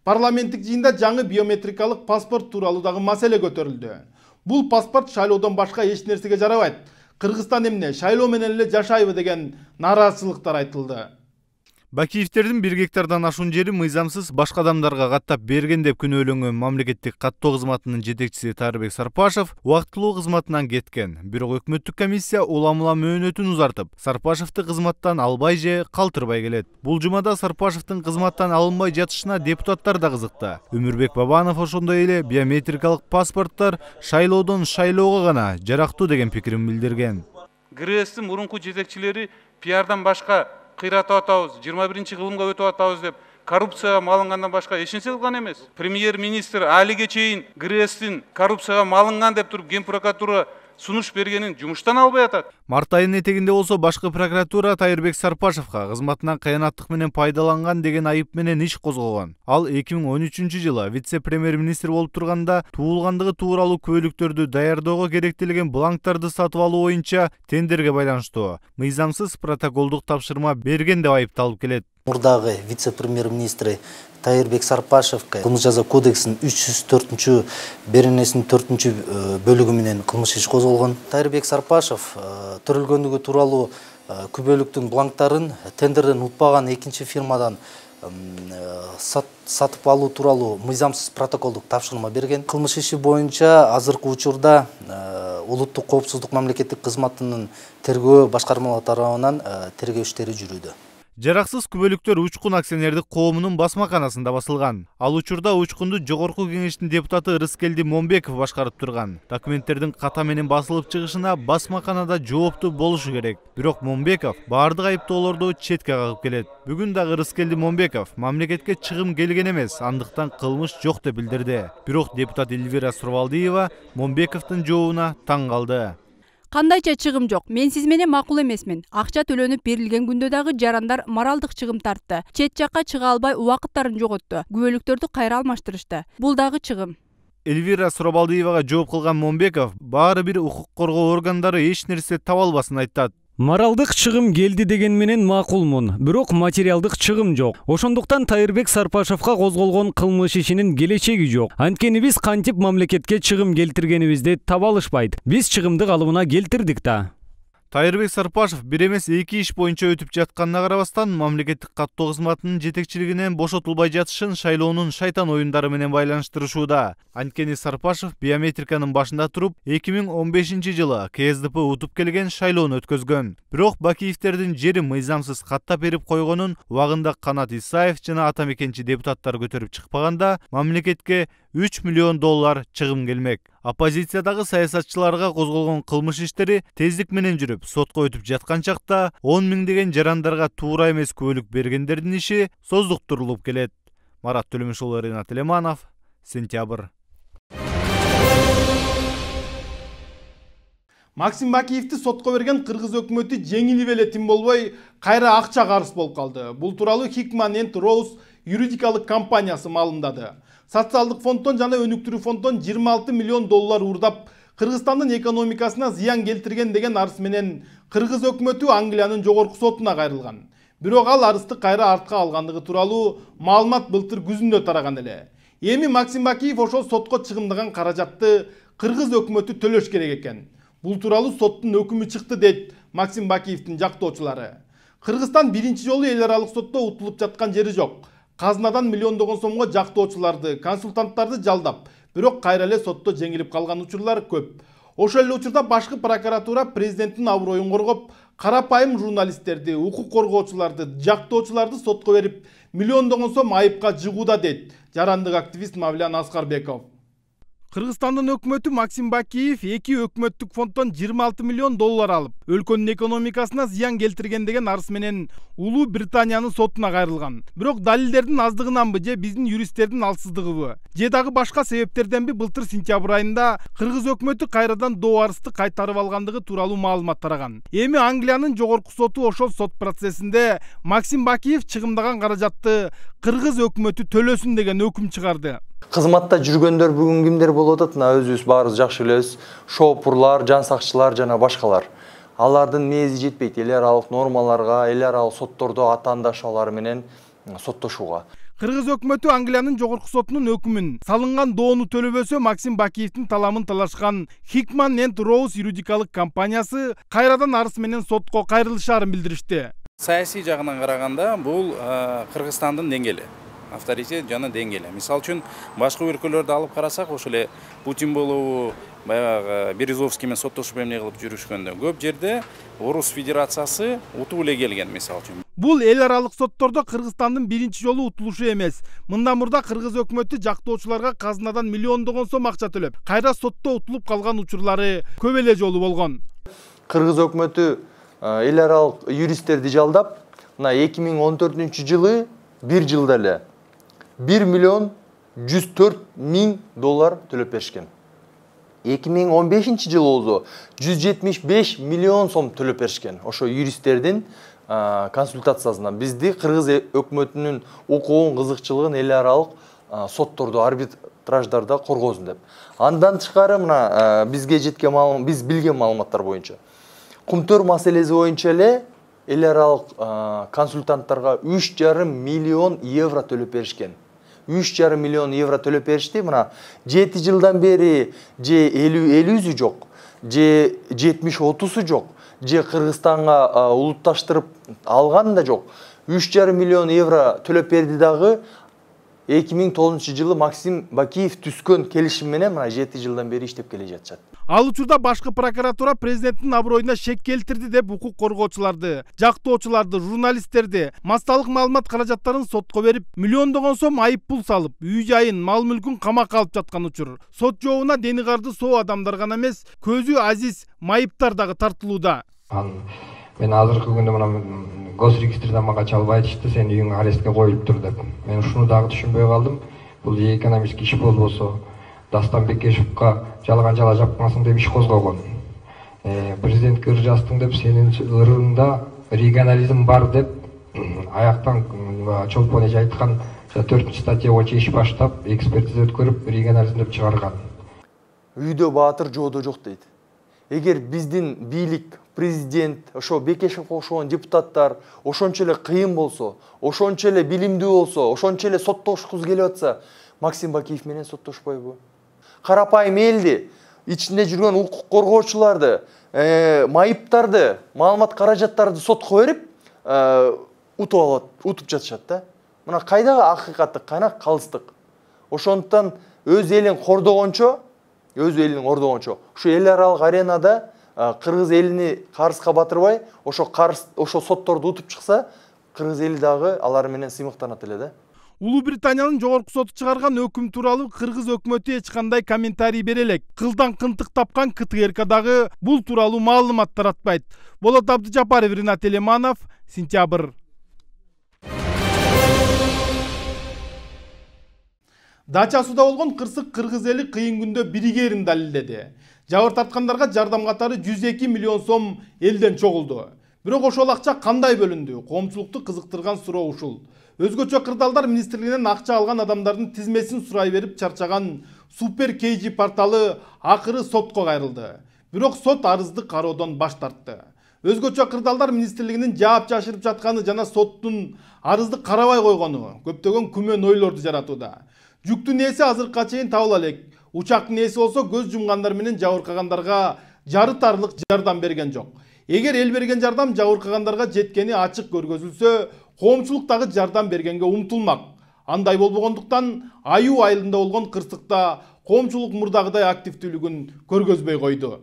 Парламенттик жыйында жаңы биометрикалык паспорт тууралуу дагы маселе көтөрүлдү. Бул паспорт шайлоодон башка эч нерсеге жарабайт. Кыргызстан эмне шайлоо менен эле жашайбы деген нааразычылыктар айтылды.
Бакиевтердин 1 гектардан ашуун жери мыйзамсыз башка адамдарга каттап берген деп күнөөлөнгөн мамлекеттик каттоо кызматынын жетекчиси Тайырбек Сарпашев убактылуу кызматынан кеткен. Бирок өкмөттүк комиссия улам-улам мөөнөтүн узартып, Сарпашевди кызматтан албай же калтырбай келет. Бул жумада Сарпашевдин кызматтан алынбай жатышына депутаттар да кызыкты. Өмүрбек Бабанов ошондой эле биометрикалык паспорттор шайлоодон шайлоого гана жарактуу деген пикирин билдирген.
ГРСтин мурунку жетекчилери пиардан башка кыйратып атабыз, 21 кылымга өтүп атабыз деп коррупцияга малынгандан башка эч нерсе кылган эмес. Премьер-министр алиге чейин ГРСтин коррупцияга малынган деп туруп Ген прокуратура сунуш бергенин жумуштан албай атат.
Март айынын этегинде болсо башкы прокуратура Тайырбек Сарпашевга кызматынан кыянаттык менен пайдаланган деген айып менен иш козгогон. Ал 2013 жылы вице-премьер-министр болуп турганда туулгандыгы тууралуу күбөлүктөрдү даярдоого керектелген бланктарды сатып алуу боюнча тендерге байланыштуу мыйзамсыз протоколдук тапшырма берген деп айыпталып келет.
Мурдагы вице-премьер-министри Тайырбек Сарпашев кылмыш жаза кодексинин 304 беренесинин 4 бөлүгү менен кылмыш иш козголгон. Тайырбек Сарпашев төрөлгөндүгү тууралуу күбөлүктүн бланктарын тендерден утпаган экинчи фирмадан сатып алуу тууралуу мыйзамсыз протоколдук тапшырма берген. Кылмыш иши боюнча азыркы учурда улуттук коопсуздук мамлекеттик кызматынын тергөө башкармалары тарабынан тергөө иштери жүрүүдө.
Жараксыз күбөлүктөр Учкун акционердик коомунун басмаканасында басылган. Ал учурда Учкунду Жогорку Кеңештин депутаты Рыскелди Момбеков башкарып турган. Документтердин ката менен басылып чыгышына басмаканада жооптуу болушу керек. Бирок Момбеков баардык айыптоолорду четке кагып келет. Бүгүн дагы Рыскелди Момбеков мамлекетке чыгым келген эмес, андыктан кылмыш жок деп билдирди. Бирок депутат Эльвира Сурабалдиева Момбековдун жообуна таң калды.
Кандайча чыгым жок. Мен сиз менен макул эмесмин. Акча төлөнүп берилген күндө дагы жарандар моралдык чыгым тартты. Чет жакка чыга албай убакыттарын жоготту. Күбөлүктөрдү кайра алмаштырышты. Бул дагы чыгым.
Эльвира Сурабалдиевага жооп кылган Момбеков баары бир укук коргоо органдары эч нерсе таба албасын айтат.
Моралдык чыгым келди деген менен макулмун, бирок материалдык чыгым жок. Ошондуктан Тайырбек Сарпашевга козголгон кылмыш ишинин келечеги жок. Анткени биз кантип мамлекетке чыгым келтиргенибизди таба алышпайт. Биз чыгымды калыбына келтирдик да.
Тайырбек Сарпашев бир эмес 2 иш боюнча өтүп жатканына карабастан мамлекеттик каттоо кызматынын жетекчилигинен бошотулбай жатышын шайлоонун шайтан оюндары менен байланыштырышууда. Анткени Сарпашев биометриканын башында туруп 2015 жылы КСДП утуп келген шайлоону өткөзгөн. Бирок Бакиевтердин жери мыйзамсыз каттап берип койгонун убагында Канат Исаев жана атамекенчи депутаттар көтөрүп чыкпаганда мамлекетке $3 миллион чыгым келмек. Оппозициядагы саясатчыларга козголгон кылмыш иштери тездик менен жүрүп, сотко өтүп жаткан чакта 10 миңдеген жарандарга туура эмес күбөлүк бергендердин иши создуктурулуп келет. Марат Төлөмүшұлы, Ринат Элеманов, Сентябрь.
Максим Бакиевди сотко берген кыргыз өкмөтү жеңилип эле тим болбой, кайра акча карыз болуп калды. Бул тууралуу Hickman & Rouse юридикалык компаниясы маалымдады. Социалдык фонддон жана өнүктүрүү фонддон 26 миллион доллар уурдап, Кыргызстандын экономикасына зыян келтирген деген арыз менен кыргыз өкмөтү Англиянын жогорку сотуна кайрылган. Бирок ал арызды кайра артка алгандыгы тууралуу маалымат былтыр күзүндө тараган эле. Эми Максим Бакиев ошол сотко чыгымдаган каражатты кыргыз өкмөтү төлөш керек экен. Бул тууралуу соттун өкүмү чыкты дейт Максим Бакиевдин жактоочулары. Кыргызстан биринчи жолу эл аралык сотто утулуп жаткан жери жок. Казынадан миллиондогон сомго жактоочуларды, консультанттарды жалдап, бирок кайра эле сотто жеңилип калган учурлар көп. Ошол эле учурда башкы прокуратура президенттин аброюн коргоп, карапайым журналисттерди, укук коргоочуларды, жактоочуларды сотко берип, миллиондогон сом айыпка жыгууда дейт жарандык активист Мавлян Аскарбеков. Кыргызстандын өкмөтү Максим Бакиев 2 өкмөттүк фонддон 26 миллион доллар алып, өлкөнүн экономикасына зыян келтирген деген арыз менен Улуу Британиянын сотуна кайрылган. Бирок далилдердин аздыгынанбы же биздин юристтердин алсыздыгыбы, же дагы башка себептерденби былтыр сентябрь айында кыргыз өкмөтү кайрадан доо арызды кайтарып алгандыгы тууралуу маалымат тараган. Эми Англиянын жогорку соту ошол сот процессинде Максим Бакиев чыгымдаган каражатты кыргыз өкмөтү төлөсүн деген өкүм чыгарды.
Кызматта жүргөндөр бүгүн кимдер болуп атат? Мына өзүбүз баарыбыз жакшы билебиз. Шоопурлар, жан сакчылар жана башкалар. Алардын мээзи жетпейт эл аралык нормаларга, эл аралык соттордо атаандашуулар менен соттошууга.
Кыргыз өкмөтү Англиянын жогорку сотунун өкүмүн салынган доону төлөбөсө Максим Бакиевдин таламын талашкан Hickman & Rouse юридикалык компаниясы кайрадан арыз менен сотко кайрылышаарын билдиришти.
Саясий жагынан караганда бул Кыргызстандын деңгээли. Авторитет жана деңгээли. Мисалы үчүн башка өлкөлөрдү алып карасак, ошол эле Путин болобу, баягы Березовский менен соттошуп эмне кылып жүрүшкөндө көп жерде Орус Федерациясы утуп эле келген, мисалы үчүн.
Бул эл аралык соттордо Кыргызстандын биринчи жолу утулушу эмес. Мындан мурда кыргыз өкмөтү жактоочуларга казынадан миллиондогон сом акча төлөп, кайра сотто утулуп калган учурлары көп эле жолу болгон.
Кыргыз өкмөтү эл аралык юристтерди жалдап, мына 2014-жылы бир жылда эле 1 миллион 104 миң доллар төлөп беришкен. 2015 жылы болсо 175 миллион сом төлөп беришкен. Ошо юристтердин консультациясынан бизди кыргыз өкмөтүнүн укугун, кызыкчылыгын эл аралык соттордо, арбитраждарда коргосун деп. Андан тышкары мына бизге жеткен маалымат, биз билген маалыматтар боюнча кумтөр маселеси боюнча эле эл аралык консультанттарга 3,5 миллион евро төлөп беришкен. 3,5 миллион евро төлөп беришти. Мына 7 жылдан бери же 50-50 жок, же 70-30 жок, же Кыргызстанга улутташтырып алган да жок. 3,5 миллион евро төлөп берди дагы 2009 жылы Максим Бакиев түзгөн келишим менен мына 7 жылдан бери иштеп келе жатышат.
Ал учурда башкы прокуратура президенттин аброюна шек келтирди деп укук коргоочуларды, жактоочуларды, журналисттерди, массалык маалымат каражаттарын сотко берип, миллиондогон сом айып пул салып, үй-жайын, мал-мүлкүн камакка алып жаткан учур. Сот жообуна дени карды соо адамдар гана эмес, көзү азиз майыптар дагы тартылууда.
Мен азыркы күндө мына госрегистрден мага чалып айтышты, сен үйүң арестке коюлуп тур деп. Мен ушуну дагы түшүнбөй калдым. Бул экономический иш болбосо Дастан Бекешевка жалган жала жапкансың деп иш козгогон. Президентке ыр жаздың деп, сенин ырыңда регионализм бар деп, аяктан чолпон эже айткан 4-чү статьяга чейиш баштап, экспертиза өткөрүп, регионализм деп чыгарган.
Үйдө баатыр, жоодо жок дейт. Эгер биздин бийлик, президент, ошо Бекешев окшогон депутаттар ошончо эле кыйын болсо, ошончо эле билимдүү болсо, ошончо эле соттошкусу келип атса, Максим Бакиев менен соттошпойбу? Карапайым элди, ичинде жүргөн укук коргоочуларды, майыптарды, маалымат каражаттарды сотко берип, утуп жатышат да. Мына кайдагы акыйкаттык, кайда калыстык? Ошондуктан өз элин кордогончо, ушу эл аралык аренада кыргыз элини карызга батырбай, ошо сотторду утуп чыкса, кыргыз эли дагы алар менен сыймыктанат эле да.
Улуу Британиянын жогорку соту чыгарган өкүм тууралуу кыргыз өкмөтү эч кандай комментарий бере элек. Кылдан кынтык тапкан КТРК дагы бул тууралуу маалымат таратпайт. Болот Абдыжапаров, Ринат Элеманов, Сентябрь. Дача сууда болгон кырсык кыргыз эли кыйын күндө биригерин далилдеди. Жабыр тарткандарга жардам катары 102 миллион сом элден чогулду. Бирок ошол акча кандай бөлүндү? Коомчулукту кызыктырган суроо ушул. Өзгөчө кырдаалдар министрлигинен акча алган адамдардын тизмесин сурай берип чарчаган Супер KG порталы акыры сотко кайрылды. Бирок сот арызды кароодон баш тартты. Өзгөчө кырдаалдар министрлигинин жаап жашырып жатканы жана соттун арызды карабай койгону көптөгөн күмөн ойлорду жаратууда. Жүктүн ээси азыркыга чейин табыла элек. Учактын ээси болсо көз жумгандар менен жабыркагандарга жарытарлык жардам берген жок. Эгер эл берген жардам жабыркагандарга жеткени ачык көргөзүлсө, коомчулук дагы жардам бергенге умтулмак. Андай болбогондуктан аюу айылында болгон кырсыкта коомчулук мурдагыдай активдүүлүгүн көргөзбөй койду.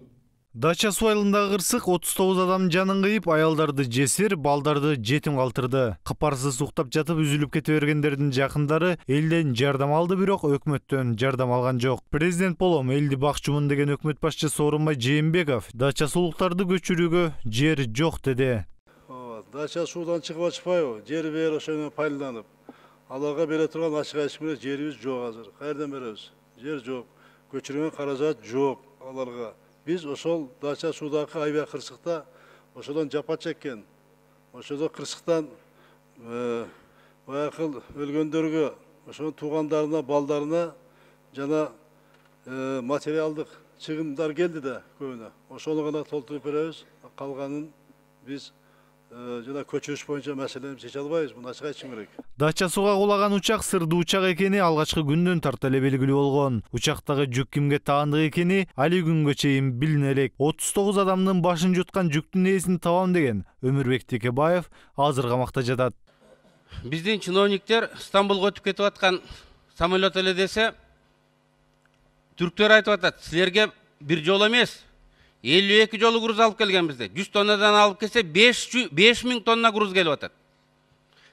Дача суу айылындагы кырсык 39 адамдын жанын кыйып, аялдарды жесир, балдарды жетим калтырды. Капарсыз уктап жатып үзүлүп кете бергендердин жакындары элден жардам алды, бирок өкмөттөн жардам алган жок. Президент болом, элди бакчумун деген өкмөт башчысы Сооронбай Жээнбеков дача суулуктарды көчүрүүгө жер жок деди.
Дача суудан чыгып атышпайбы? Жер бери ошону пайдаланып, аларга бере турган ачык айтыш менен жерибиз жок азыр. Кайерден беребиз? Жер жок, көчүргөн каражат жок аларга. Biz ошол дача суудагы айбай кырсыкта ошодон жапа чеккен. Ошодо кырсыктан баягы өлгөндөргө, ошонун туугандарына, балдарына жана материалдык чыгымдар келди да көбүнө. Ошону гана толтуруп беребиз. Калганын биз жана көчүрүш боюнча маселени чече албайбыз. Муну ачык айтышым керек.
Дача сууга кулаган учак сырдуу учак экени алгачкы күндөн тарта эле белгилүү болгон. Учактагы жүк кимге таандык экени али күнгө чейин билине элек. 39 адамдын башын жуткан жүктүн ээсин табам деген Өмүрбек Текебаев азыр камакта жатат.
Биздин чиновниктер Стамбулга өтүп кетип аткан самолет эле десе, түрктөр айтып атат, силерге бир жолу эмес, 52 жолу груз алып келген бизде. 100 тоннадан алып келсе 5000 тонна груз келип атат.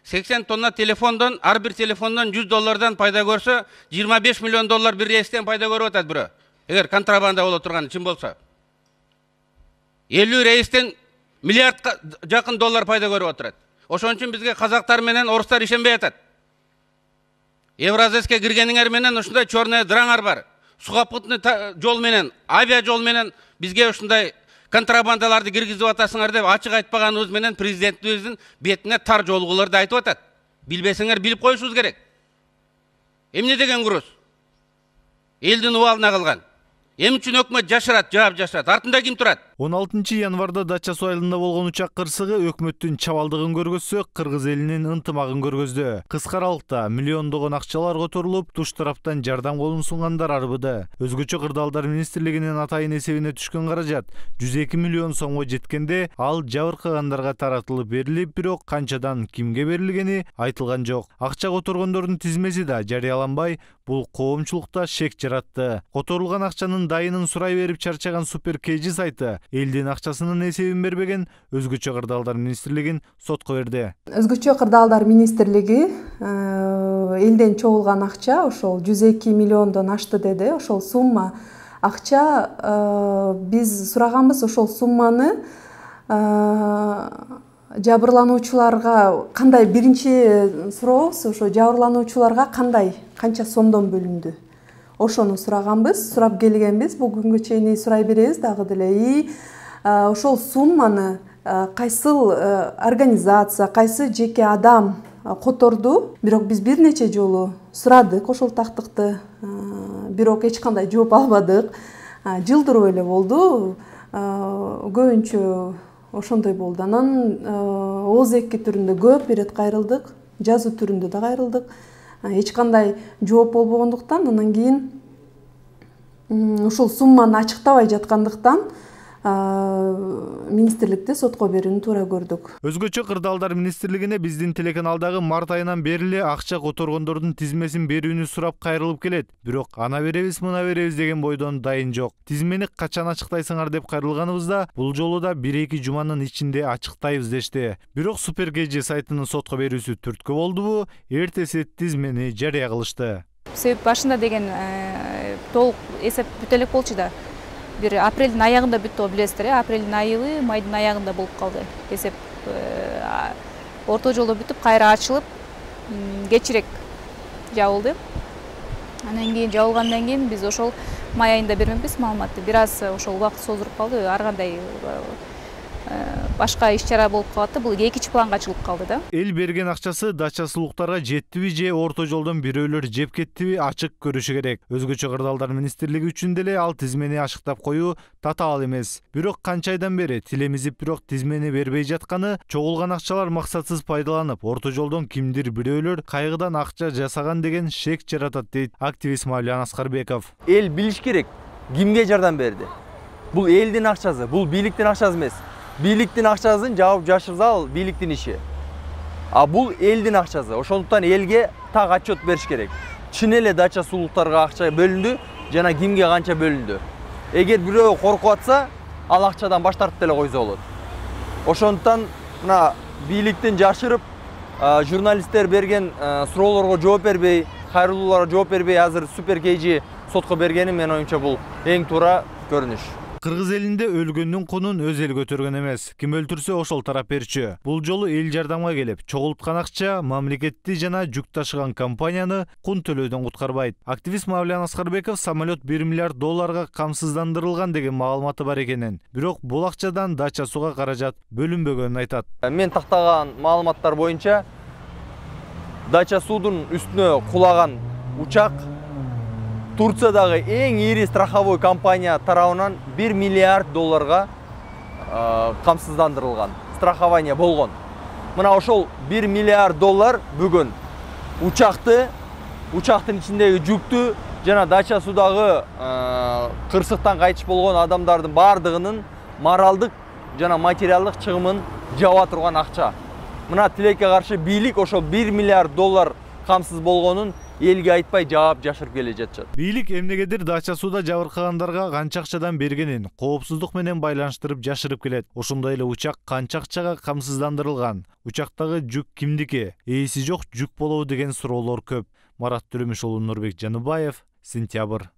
80 тонна телефондон, ар бир телефондон $100 пайда көрсө, 25 миллион доллар бир рейстен пайда көрүп атат бирөө. Эгер контрабанда боло турган чын болсо. 50 рейстен миллиард жакын доллар пайда көрүп отурат. Ошон үчүн бизге казактар менен орустар ишенбей атат. Евразеске киргениңер менен ушундай чорный драңар бар. Сухопутный жол менен, авиа жол менен бизге ушундай контрабандаларды киргизип атасыңар деп ачык айтпаганыбыз менен президентибиздин бетине тар жолгуларды айтып атат. Билбесеңер билип коюшубуз керек. Эмне деген груз? Элдин убалына калган. Эми үчүн өкмөт жашырат, жаап жашырат. Артында ким турат?
16 январда Дача суу айылында болгон учак кырсыгы өкмөттүн чабалдыгын көргөзсө, кыргыз элинин ынтымагын көргөздү. Кыска аралыкта миллиондогон акчалар которулуп, туш тараптан жардам колун сунгандар арбыды. Өзгөчө кырдаалдар министрлигинин атайын эсебине түшкөн каражат 102 миллион сомго жеткенде, ал жабыркагандарга таратылып берилип, бирок канчадан кимге берилгени айтылган жок. Акча которгондордун тизмеси да жарыяланбай, бул коомчулукта шек жаратты. Которулган акчанын дайынын сурай берип чарчаган Супер KG сайты элдин акчасынын эсебин бербеген өзгөчө кырдаалдар министрлигин сотко берди.
Өзгөчө кырдаалдар министрлиги элден чогулган акча ошол 102 миллиондон ашты деди. Ошол сумма акча биз сураганбыз, ошол сумманы жабырлануучуларга кандай, биринчи сурообуз ошо жабырлануучуларга канча сомдон бөлүндү. Ошону сураганбыз, сурап келгенбиз, бүгүнгө чейин сурай беребиз дагы деле. Ошол сумманы кайсыл организация, кайсы жеке адам которду, бирок биз бир нече жолу сурадык ошол тактыкты, бирок эч кандай жооп албадык. Жылдыруу эле болду, көбүнчө ошондой болду. Анан ооз эки түрүндө көп ирет кайрылдык, жазуу түрүндө да кайрылдык. Эч кандай жооп болбогондуктан, анан кийин ушул сумманы ачыктабай жаткандыктан министрликте сотко берүүнү туура көрдүк.
Өзгөчө кырдаалдар министрлигине биздин телеканалдагы март айынан бери акча которгондордун тизмесин берүүнү сурап кайрылып келет. Бирок ана беребиз, мына беребиз деген бойдон дайын жок. Тизмени качан ачыктайсыңар деп кайрылганыбызда, бул жолу да 1-2 жуманын ичинде ачыктайбыз дешти. Бирок Супер KG сайтынын сотко берүүсү түрткү болдубу, эртеси тизмени жарыя кылышты.
Себеп башында деген толук эсеп бүтө элек болчу да. Бир апрелдин аягында бүттү, билесиздер, апрелдин айыбы майдын аягында болуп калды. Эсеп орто жолдо бүтүп, кайра ачылып, кечирээк жабылды. Анан кийин жабылгандан кийин биз ошол май айында бермекпиз маалыматты. Бир аз ошол убакыт созулуп калды. Ар кандай башка иш-чара болуп калат да, бул экинчи планга чыгып калды да.
Эл берген акчасы дача сулуктарга жеттиби же орто жолдон бирөөлөр жеп кеттиби ачык көрүшү керек. Өзгөчө кырдаалдар министрлиги үчүн деле ал тизмени ашыктап коюу татаал эмес. Бирок канча айдан бери тилемизип бирок тизмени бербей жатканы, чогулган акчалар максатсыз пайдаланып, орто жолдон кимдир бирөөлөр кайгыдан акча жасаган деген шек жаратат дейт активист Мавлян Аскарбеков.
Эл билиш керек, кимге жардам берди. Бул элдин акчасы, бул бийликтин акчасы эмес. Бийликтин акчасын жаап жашырса ал бийликтин иши. А бул элдин акчасы. Ошондуктан элге так отчет бериш керек. Чын эле дача сулуктарга акча бөлүндү, жана кимге канча бөлүндү. Эгер бирөө коркуп атса, ал акчадан баш тартып деле койсо болот. Ошондуктан мына бийликтин жашырып, журналисттер берген суроолорго жооп бербей, кайрылууларга жооп бербей, азыр Супер KG сотко бергени менин оюмча бул эң туура көрүнүш.
Кыргыз элинде өлгөндүн кунун өз эл көтөргөн эмес. Ким өлтүрсө ошол тарап берчү. Бул жолу эл жардамга келип, чогулткан акча мамлекетти жана жүк ташыган компанияны кун төлөөдөн куткарбайт. Активист Мавлян Аскарбеков самолет $1 миллиард камсыздандырылган деген маалыматы бар экенин. Бирок бул акчадан дача сууга каражат бөлүнбөгөнүн айтат.
Мен тактаган маалыматтар боюнча дача суудун үстүнө кулаган учак Турциядагы эң ири страховой компания тарабынан $1 миллиард камсыздандырылган. Страхование болгон. Мына ошол $1 миллиард бүгүн учактын ичиндеги жүктү жана дача суудагы кырсыктан кайтыш болгон адамдардын бардыгынын моралдык жана материалдык чыгымын жаба турган акча. Мына тилекке каршы бийлик ошол $1 миллиард камсыз болгонун элге айтпай жаап жашырып келе жатышат.
Бийлик эмнегедир дача сууда жабыркагандарга канча акчадан бергенин коопсуздук менен байланыштырып жашырып келет. Ошондой эле учак канча акчага камсыздандырылган? Учактагы жүк кимдики? Ээси жок жүк болобу деген суроолор көп. Марат Төлөмүш уулу, Нурбек Жаныбаев, Сентябрь.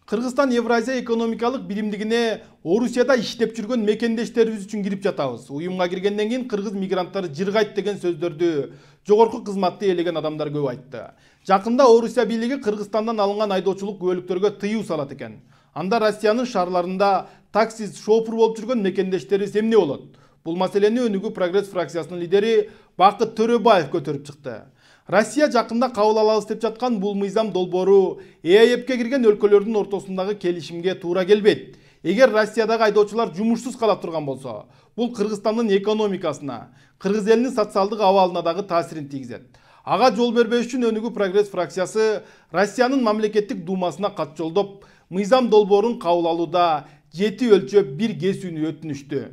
Кыргызстан Евразия экономикалык биримдигине Орусияда иштеп жүргөн мекендештерибиз үчүн кирип жатабыз. Уюмга киргенден кийин кыргыз мигранттары жыргайт деген сөздөрдү жогорку кызматты ээлеген адамдар көп айтты. Жакында Орусия бийлиги Кыргызстандан алынган айдоочулук күбөлүктөргө тыюу салат экен. Анда Россиянын шаарларында таксист, шофер болуп жүргөн мекендештерибиз эмне болот? Бул маселени Өнүгүү Прогресс фракциясынын лидери Бакыт Төрөбаев көтөрүп чыкты. Россия жакында кабыл алабыз деп жаткан бул мыйзам долбоору ЭАЭПке кирген өлкөлөрдүн ортосундагы келишимге туура келбейт. Эгер Россиядагы айдоочулар жумушсуз кала турган болсо, бул Кыргызстандын экономикасына, кыргыз элинин социалдык абалына дагы таасирин тийгизет. Ага жол бербеш үчүн Өнүгүү Прогресс фракциясы Россиянын мамлекеттик думасына кат жолдоп, мыйзам долбоорун кабыл алууда 7 өлчөп бир кесүүнү өтүнүштү.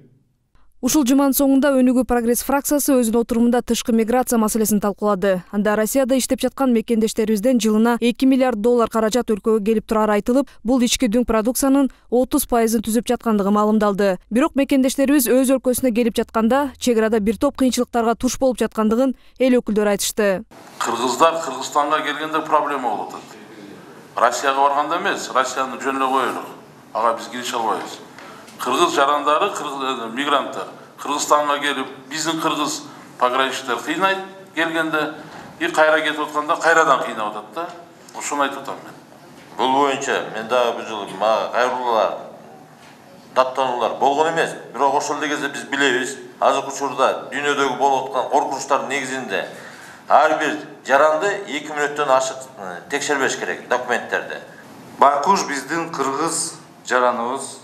Ушул жуманын соңунда Өнүгүү Прогресс фракциясы өзүнүн отурумунда тышкы миграция маселесин талкуулады. Анда Россияда иштеп жаткан мекендештерибизден жылына $2 миллиард каражат өлкөгө келип турары айтылып, бул ички дүң продукциянын 30%-ын түзүп жаткандыгы маалымдалды. Бирок мекендештерибиз өз өлкөсүнө келип жатканда чек арада бир топ кыйынчылыктарга туш болуп жаткандыгын эл өкүлдөрү айтышты.
Кыргыздар Кыргызстанга келгенде проблема болуп атат. Россияга барганда эмес, Россияны жөн эле коелук. Ага биз кирише албайбыз. Кыргыз жарандары, мигранттар Кыргызстанга келип, биздин кыргыз пограничниктер кыйнайт келгенде, кайра кетип атканда кайрадан кыйнап атат да. Ошону айтып атам мен.
Бул боюнча мен дагы бул жолу мага кайрылуулар, даттануулар болгон эмес. Бирок ошол эле кезде биз билебиз, азыркы учурда дүйнөдөгү болуп аткан коркунучтардын негизинде ар бир жаранды 2 мүнөттөн ашык текшербеш керек документтерди.
Байкуш биздин кыргыз жараныбыз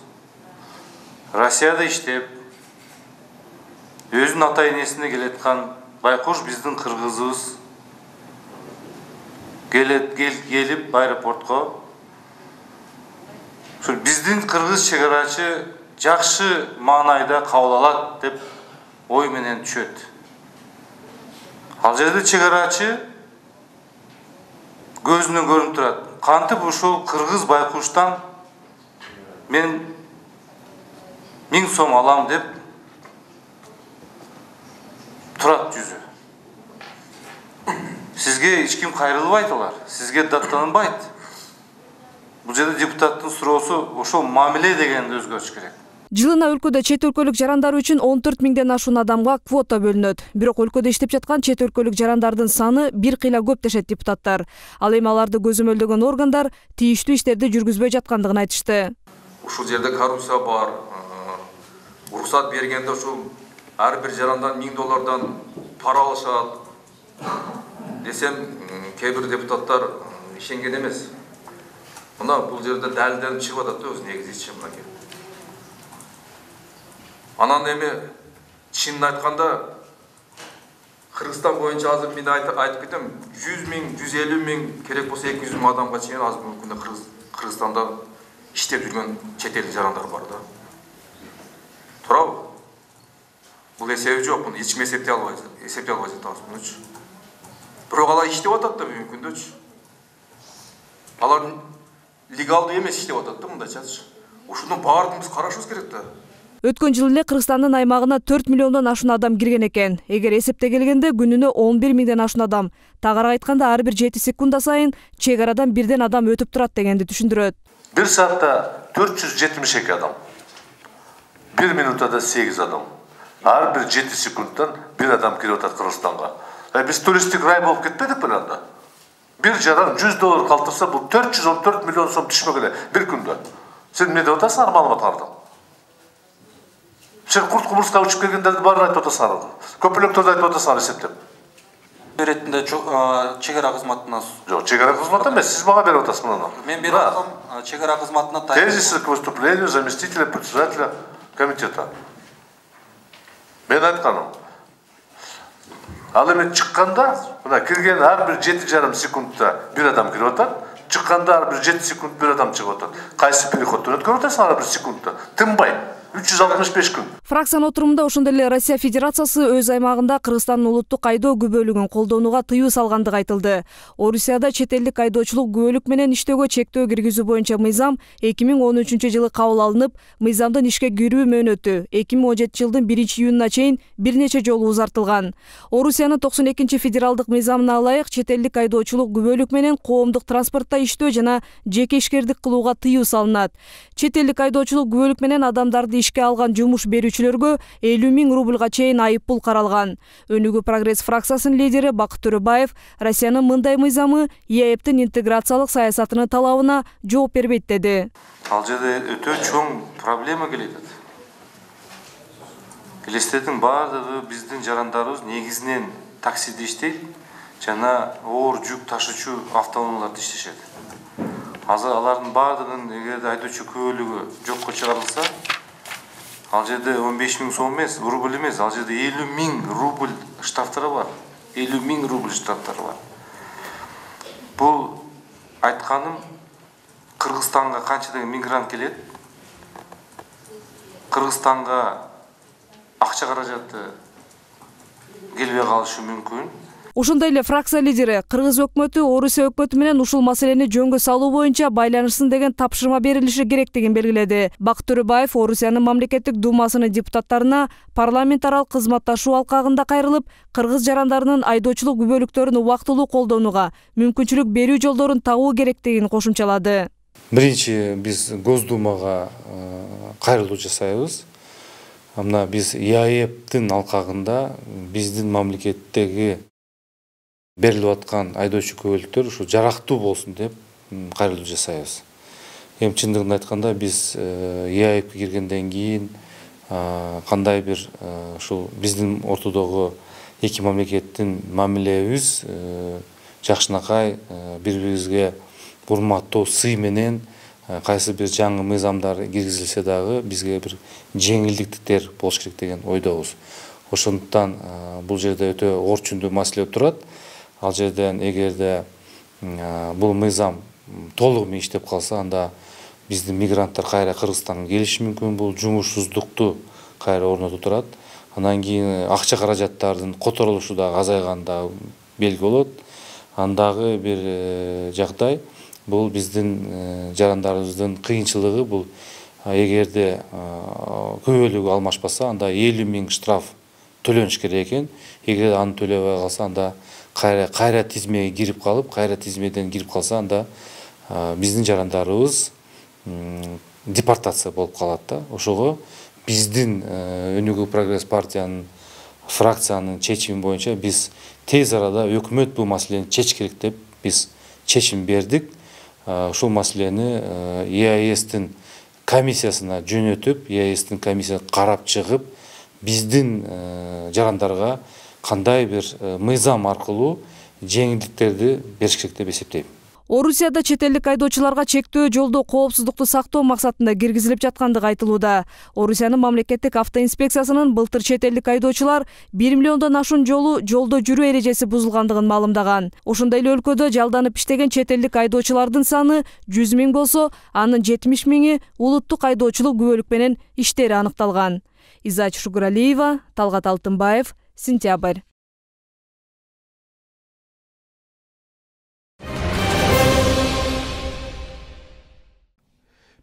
Россияда иштеп, өзүнүн ата энесине келеткан Байкуш биздин кыргызыбыз келип аэропортко. Биздин кыргыз чегарачы жакшы маанайда кабыл алат деп ой менен түшөт. Ал жерде чегарачы көзүнөн көрүнүп турат. Кантип ушул кыргыз Байкуштан мен 1000 сом алам деп турат жүзү. Сизге эч ким кайрылбайт алар, сизге даттанбайт. Бул жерде депутаттын суроосу ошол мамиле дегенди өзгөртүш керек.
Жылына өлкөдө чет өлкөлүк жарандар үчүн 14 миңден ашуун адамга квота бөлүнөт. Бирок өлкөдө иштеп жаткан чет өлкөлүк жарандардын саны бир кыйла көп дешет депутаттар. Ал эми аларды көзөмөлдөгөн органдар тийиштүү иштерди жүргүзбөй жаткандыгын айтышты.
Ушул жерде коррупция бар. Уруксат бергенде ушул ар бир жарандан $1000 пара алышат. Десем, кээ бир депутаттар ишенген эмес. Мына бул жерде далилденип чыгып атат да, өз негизичи мынакей. Анан эми чынын айтканда Кыргызстан боюнча азыр мен айтып кетем, 100 миң, 150 миң, керек болсо 200 миң адамга чейин азыр мүмкүндө Кыргызстанда иштеп жүргөн чет элдик жарандар бар да. Туурабы? Бул эсеби жок, муну эч ким эсептей албайт атабыз мунучу. Бирок алар иштеп атат да мүмкүндөчү. Алар легалдуу эмес иштеп атат да мындайчачы. Ушунун баардыгын биз карашыбыз керек да.
Өткөн жылы эле Кыргызстандын аймагына 4 миллиондон ашуун адам кирген экен. Эгер эсепте келгенде күнүнө 11 миңден ашуун адам. Тагыраак айтканда ар бир 7 секунда сайын чек арадан бирден адам өтүп турат дегенди түшүндүрөт.
Bir saatte 472 adam. 1 minutada 8 adam. Her bir 7 sekunddan bir adam kirip atat Kırgızstan'a. Biz turistik ray bolup ketmedik mi anda? Bir jaran $100 kaltırsa bu 414 milyon so'm düşmek öyle bir günde. Sen ne de otasın malumatlardan? Sen Kurt Kumursk'a uçup gelgenlerdi barın ayıp otasın aradı. Köpülöktörde ayıp otasın resettim.
Беретинде чегара кызматына.
Жоқ, чегара кызматы емес, сиз мага берип атасыз муну.
Мен берип атам, чегара кызматына тайын.
Тезисы к выступлению заместителя председателя комитета. Мен айтканым. Ал эми чыкканда, мына кирген ар бир 7,5 секундта бир адам кирип атат, чыкканда ар бир 7 секунд бир адам чыгып атат. Кайсы переходтон өткөрүп атасың ар бир секундта? Тынбай. 365 күн.
Фракциянын отурумунда ошондой эле Россия Федерациясы өз аймагында Кыргызстандын улуттук айдоо күбөлүгүн колдонууга тыюу салгандыгы айтылды. Орусияда чет элдик айдоочулук күбөлүк менен иштөөгө чектөө киргизүү боюнча мыйзам 2013 жылы кабыл алынып, мыйзамдын ишке кирүү мөөнөтү 2017 жылдын 1-июнуна чейин бир нече жолу узартылган. Орусиянын 92 федералдык мыйзамына ылайык чет элдик айдоочулук күбөлүк менен коомдук транспортто иштөө жана жеке ишкердик кылууга тыюу салынат. Чет элдик айдоочулук күбөлүк менен адамдарды ишке алган жумуш берүүчүлөргө 50 миң рублга чейин айыппул каралган. Өнүгүү прогресс фракциясынын лидери Бакыт Төрөбаев Россиянын мындай мыйзамы ЕАЭПтин интеграциялык саясатынын талабына жооп бербейт деди.
Ал жерде өтө чоң проблема келет. Элестердин баардыгы биздин жарандарыбыз негизинен таксиде иштейт жана оор жүк ташуучу автоунааларда иштешет. Азыр алардын баардыгын эгерде айдоочу күбөлүгү жокко чыгарылса, ал жерде 15 миң сом эмес, рубль эмес, ал жерде 50 миң рубль штрафтары бар. 50 миң рубль штрафтары бар. Бул айтканым Кыргызстанга канчадагы мигрант келет? Кыргызстанга акча каражаты келбей калышы мүмкүн.
Ошондой эле фракция лидери Кыргыз өкмөтү Орусия өкмөтү менен ушул маселени жөнгө салуу боюнча байланышсын деген тапшырма берилиши керектигин белгиледи. Бакыт Төрөбаев Орусиянын мамлекеттик думасынын депутаттарына парламент аралык кызматташуу алкагында кайрылып, кыргыз жарандарынын айдоочулук күбөлүктөрүн убактылуу колдонууга мүмкүнчүлүк берүү жолдорун табуу керектигин кошумчалады.
Биринчи биз Госдумага кайрылуу жасайбыз. Мына биз ЕАЭПтин алкагында биздин мамлекеттеги берилип аткан айдоочу күбөлүктөр ушу жарактуу болсун деп кайрылуу жасайбыз. Эми чындыгын айтканда биз ЕАЭПке киргенден кийин кандай бир ушул биздин ортодогу эки мамлекеттин мамилебиз жакшынакай бири-бирибизге урматтоо сый менен кайсы бир жаңы мыйзамдар киргизилсе дагы бизге бир жеңилдиктер болуш керек деген ойдобуз. Ошондуктан бул жерде өтө оор чүндүү маселе турат. Ал жерден эгерде бул мыйзам толугу менен иштеп калса, анда биздин мигранттар кайра Кыргызстанга келиши мүмкүн, бул жумушсуздукту кайра орнотуп турат. Андан кийин акча каражаттардын которулушу да азайганда белги болот. Андагы бир жагдай бул биздин жарандарыбыздын кыйынчылыгы, бул эгерде күбөлүгү алмашпаса, анда 50 миң штраф төлөнүш керек экен. Эгер аны төлөбөй калса, анда кайра тизмеге кирип калып, кайра тизмеден кирип калса, анда биздин жарандарыбыз депортация болуп калат да. Ошого биздин Өнүгүү прогресс партиянын фракциянын чечими боюнча биз тез арада өкмөт бул маселени чечиш керек деп биз чечим бердик. Ушул маселени ЕАЭСтин комиссиясына жөнөтүп, ЕАЭСтин комиссиясы карап чыгып, биздин жарандарга кандай бир мыйзам аркылуу жеңилдиктерди бериш керек деп эсептейм.
Орусияда чет элдик айдоочуларга чектөө жолдо коопсуздукту сактоо максатында киргизилип жаткандыгы айтылууда. Орусиянын мамлекеттик автоинспекциясынын былтыр чет элдик айдоочулар 1 миллиондон ашуун жолу жолдо жүрүү эрежеси бузулгандыгын маалымдаган. Ошондой эле өлкөдө жалданып иштеген чет элдик айдоочулардын саны 100 000 болсо, анын 70 000-и улуттук айдоочулук күбөлүк менен иштери аныкталган. Изач Шугуралиева, Талгат Алтынбаев, Сентябрь.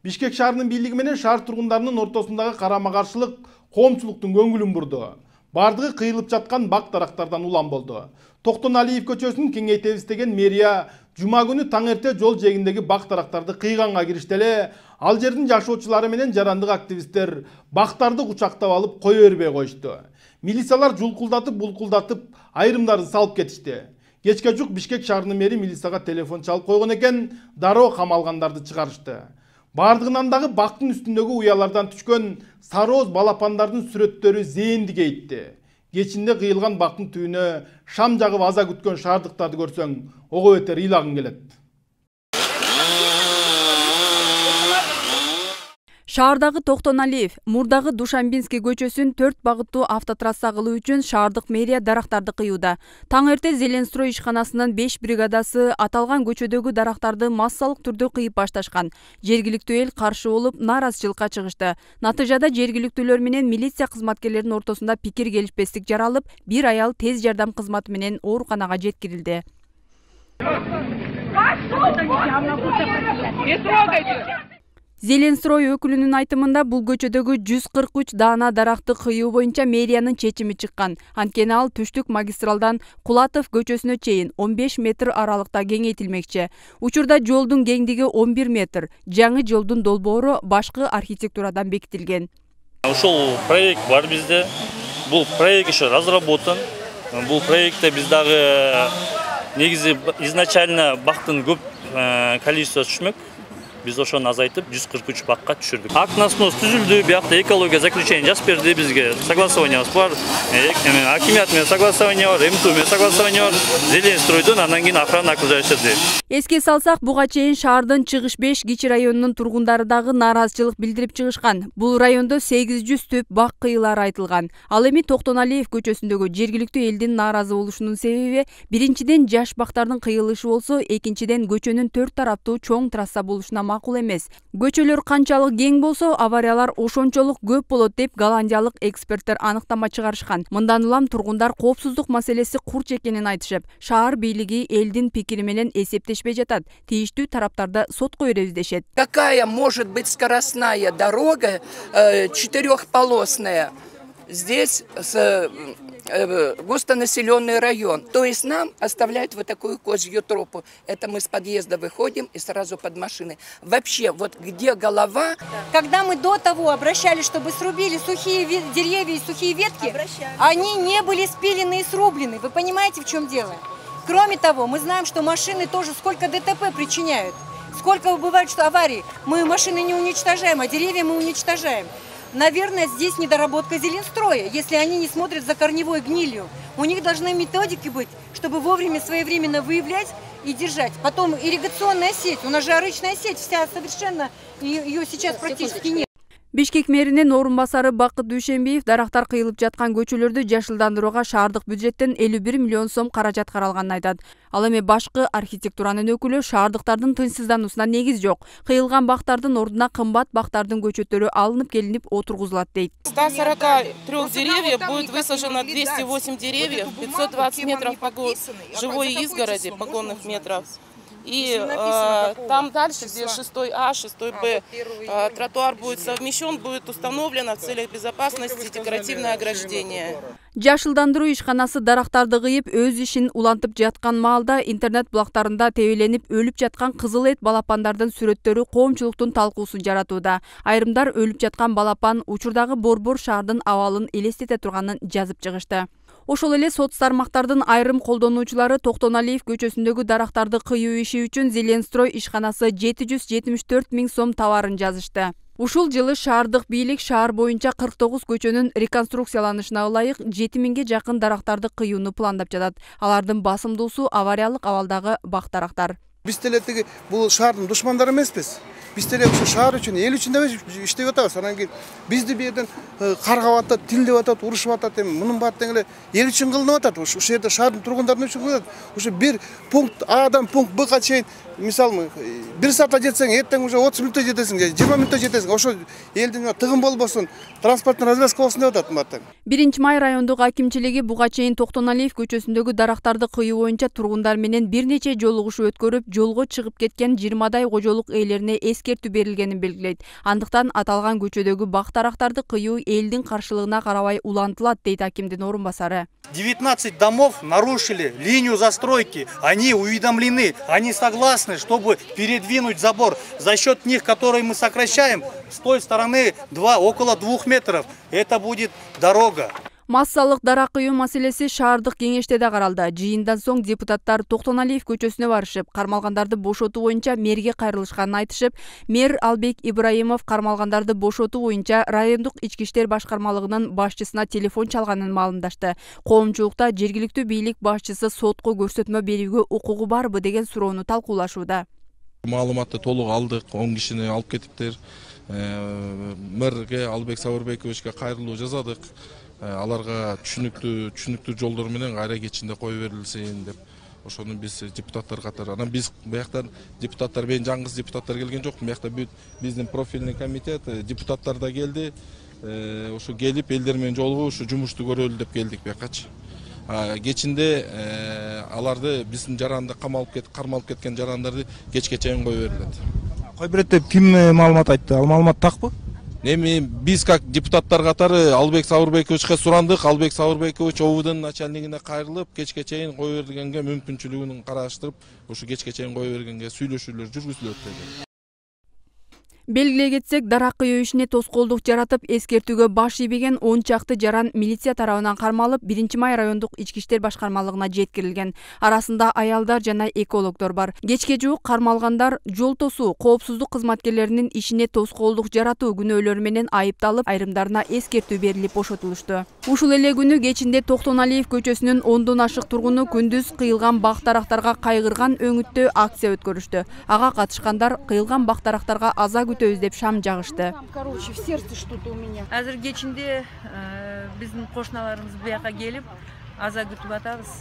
Бишкек шаарынын бийлиги менен шаар тургундарынын ортосундагы карама-каршылык коомчулуктун көңүлүн бурду. Бардыгы кыйылып жаткан бак дарактардан улам болду. Токтон Алиев көчөсүн кеңейтебиз деген мэрия жума күнү таң эрте жол жээгиндеги бак дарактарды кыйганга киришти эле. Ал жердин жашоочулары менен жарандык активисттер бактарды кучактап алып кое бербей коюшту. Милициялар жулкулдатып, булкулдатып, айрымдарын салып кетишти. Кечке жук Бишкек шаарынын мэри милицияга телефон чалып койгон экен, дароо камалгандарды чыгарышты. Бардыгынан дагы бактын үстүндөгү уялардан түшкөн сарооз балапандардын сүрөттөрү зээндик эйтти. Кечинде кыйылган бактын түбүнө шам жагып аза күткөн шаардыктарды көрсөң, ого бетер ыйлагың келет.
Шаардагы Токтон Алиев, мурдагы Душанбинский көчөсүн 4 багыттуу автотрасса кылуу үчүн шаардык мэрия дарактарды кыюуда. Таң эрте Зеленстрой ишканасынын 5 бригадасы аталган көчөдөгү дарактарды массалык түрдө кыйып башташкан. Жергиликтүү эл каршы болуп, нааразычылыкка чыгышты. Натыйжада жергиликтүүлөр менен милиция кызматкерлеринин ортосунда пикир келишпестик жаралып, бир аял тез жардам кызматы менен ооруканага жеткирилди. Зеленстрой өкүлүнүн айтымында бул көчөдөгү 143 даана даракты кыюу боюнча мэриянын чечими чыккан. Анткени ал түштүк магистралдан Кулатов көчөсүнө чейин 15 метр аралыкта кеңейтилмекчи. Учурда жолдун кеңдиги 11 метр. Жаңы жолдун долбоору башкы архитектурадан бекитилген.
Ушул проект бар бизде. Бул проект еще разработан. Бул проектте биз дагы негизи изначально бактын көп количествосы түшмөк. Biz ошону азайтып 143 бакка түшүрдүк. Акт на снос түзүлдү, биякта экология заключение жазып берди бизге. Согласованиябыз бар. Акимият менен согласование бар, МТУ менен согласование бар. Зеленстройдон андан кийин охрана окружающийди.
Эске салсак, буга чейин шаардын Чыгыш 5 кичи районунун тургундары дагы нааразычылык билдирип чыгышкан. Бул райондо 800 түп бак кыйылары айтылган. Ал эми Токтон Алиев көчөсүндөгү жергиликтүү элдин нааразы болушунун себеби биринчиден жаш бактардын кыйылышы болсо, экинчиден көчөнүн 4 тараптуу чоң трасса болушуна макул эмес. Көчөлөр канчалык кең болсо, авариялар ошончолук көп болот деп голландиялык эксперттер аныктама чыгарышкан. Мындан улам тургундар коопсуздук маселеси курч экенин айтышып, шаар бийлиги элдин пикири менен эсептешпей жатат. Тийиштүү тараптарды сотко беребиз дешет.
Какая может быть скоростная дорога четырехполосная? Здесь густонаселенный район. То есть нам оставляют вот такую козью тропу. Это мы с подъезда выходим и сразу под машины. Вообще, вот где голова...
Когда мы до того обращались, чтобы срубили сухие деревья и сухие ветки, они не были спилены и срублены. Вы понимаете, в чем дело? Кроме того, мы знаем, что машины тоже сколько ДТП причиняют. Сколько бывает, что аварий. Мы машины не уничтожаем, а деревья мы уничтожаем. Наверное, здесь недоработка Зеленстроя, если они не смотрят за корневой гнилью. У них должны методики быть, чтобы вовремя, своевременно выявлять и держать. Потом ирригационная сеть, у нас же арычная сеть, вся совершенно, ее сейчас практически нет.
Бишкек мэринин орун басары Бакыт Дүйшенбиев дарактар кыйылып жаткан көчөлөрдү жашылдандырууга шаардык бюджеттен 51 миллион сом каражат каралганын айтат. Ал эми башкы архитектуранын өкүлү шаардыктардын тынчсыздануусуна негиз жок. Кыйылган бактардын ордуна кымбат бактардын көчөттөрү алынып келинип отургузулат дейт.
143 деревьев будет высажено 208 деревьев, 520 метров живой изгороди, погонных метров. И там дальше, где 6А, 6Б, тротуар будет совмещен, будет установлено в целях безопасности декоративное ограждение.
Жашылдандыруу ишканасы дарактарды кыйып, өз ишин улантып жаткан маалда интернет булактарында тебеленип өлүп жаткан кызыл эт балапандардын сүрөттөрү коомчулуктун талкуусун жаратууда. Айрымдар өлүп жаткан балапан учурдагы Борбор шаардын абалын элестете турганын жазып чыгышты. Ошол эле сот тармактардын айрым колдонуучулары Токтоналиев көчөсүндөгү дарактарды кыюу иши үчүн Зеленстрой ишканасы 774 000 сом табарын жазышты. Ушул жылы шаардык бийлик шаар боюнча 49 көчөнүн реконструкцияланышына ылайык 7000ге жакын дарактарды кыюуну пландап жатат. Алардын басымдуусу авариялык абалдагы бак дарактар.
Биз деле бул шаардын душмандары эмеспиз. Биз деле ушу шаар үчүн, эл үчүн деп иштеп атабыз. Анан кийин бизди бу жерден каргап атат, тилдеп атат, урушуп атат. Мунун баары тең эле эл үчүн кылынып атат. Ушул жерде шаардын тургундары үчүн кылынат. Ушу бир пункт Адан пункт Бга чейин, мисалы, 1 саатта жетсең, эртең уже 30 мүнөттө жетесиң, 20 мүнөттө жетесиң. Ошо элдин тыгын болбосун, транспорттун развязка болсун деп атат баары тең.
1-май райондук акимчилиги буга чейин Токтоналиев көчөсүндөгү дарактарды кыюу боюнча тургундар менен бир нече жолугушуу өткөрүп, жолго чыгып кеткен 20дай кожолук ээлерине эскертүү берилгенин белгилейт. Андыктан аталган көчөдөгү бак дарактарды кыюу элдин каршылыгына карабай улантылат, дейт акимдин орун басары.
19 домов нарушили линию застройки. Они уведомлены, они согласны, чтобы передвинуть забор. За счет них, который мы сокращаем, с той стороны около 2 метров, это будет дорога.
Массалык дара кыюу маселеси шаардык кеңеште да каралды. Жыйындан соң депутаттар Токтоналиев көчөсүнө барышып, кармалгандарды бошотуу боюнча мэрге кайрылышканын айтышып, мэр Албек Ибраимов кармалгандарды бошотуу боюнча райондук ички иштер башкармалыгынын башчысына телефон чалганын маалымдашты. Коомчулукта жергиликтүү бийлик башчысы сотко көрсөтмө берүүгө укугу барбы деген суроону талкуулашууда.
Маалыматты толук алдык, 10 кишини алып кетиптир. Мэрге Албек Сабырбековичке кайрылуу жасадык. Аларга түшүнүктүү жолдор менен кайра кечинде кое берилсин деп ошону биз депутаттар катары. Анан биз бияктан депутаттар, мен жаңгыз депутаттар келген жок. Биякта биздин профильный комитет депутаттар да келди. Ошо келип элдер менен жолугуп ушу жумушту көрөлү деп келдик биякачы. Кечинде аларды биздин жаранда кармалып кеткен жарандарды кечке чейин кое берилет.
Кой берет деп ким маалымат айтты? Ал маалымат такпы?
Эми биз как депутаттар катары Албек Сабырбековичке сурандык. Албек Сабырбекович ОУДун начальнигине кайрылып, кечке чейин кое бергенге мүмкүнчүлүгүн караштырып, ушу кечке чейин кое бергенге сүйлөшүүлөр жүргүзүлөт деди.
Белгилей кетсек, дара кыюу ишине тоскоолдук жаратып, эскертүүгө баш ийбеген 10 чакты жаран милиция тарабынан кармалып, 1-май райондук ички иштер башкармалыгына жеткирилген. Арасында аялдар жана экологдор бар. Кечке жуук кармалгандар жол тосуу, коопсуздук кызматкерлеринин ишине тоскоолдук жаратуу күнөөлөрү менен айыпталып, айрымдарына эскертүү берилип бошотулушту. Ушул эле күнү кечинде Токтоналиев көчөсүнүн 10дон ашык тургуну күндүз кыйылган бак дарактарга кайгырган өңүттө акция өткөрүштү. Ага катышкандар кыйылган бак дарактарга аза деп шам жагышты.
Короче, в сердце что-то у меня. Азыр кечинде биздин кошуналарыбыз буяка келип, аза күтүп атабыз.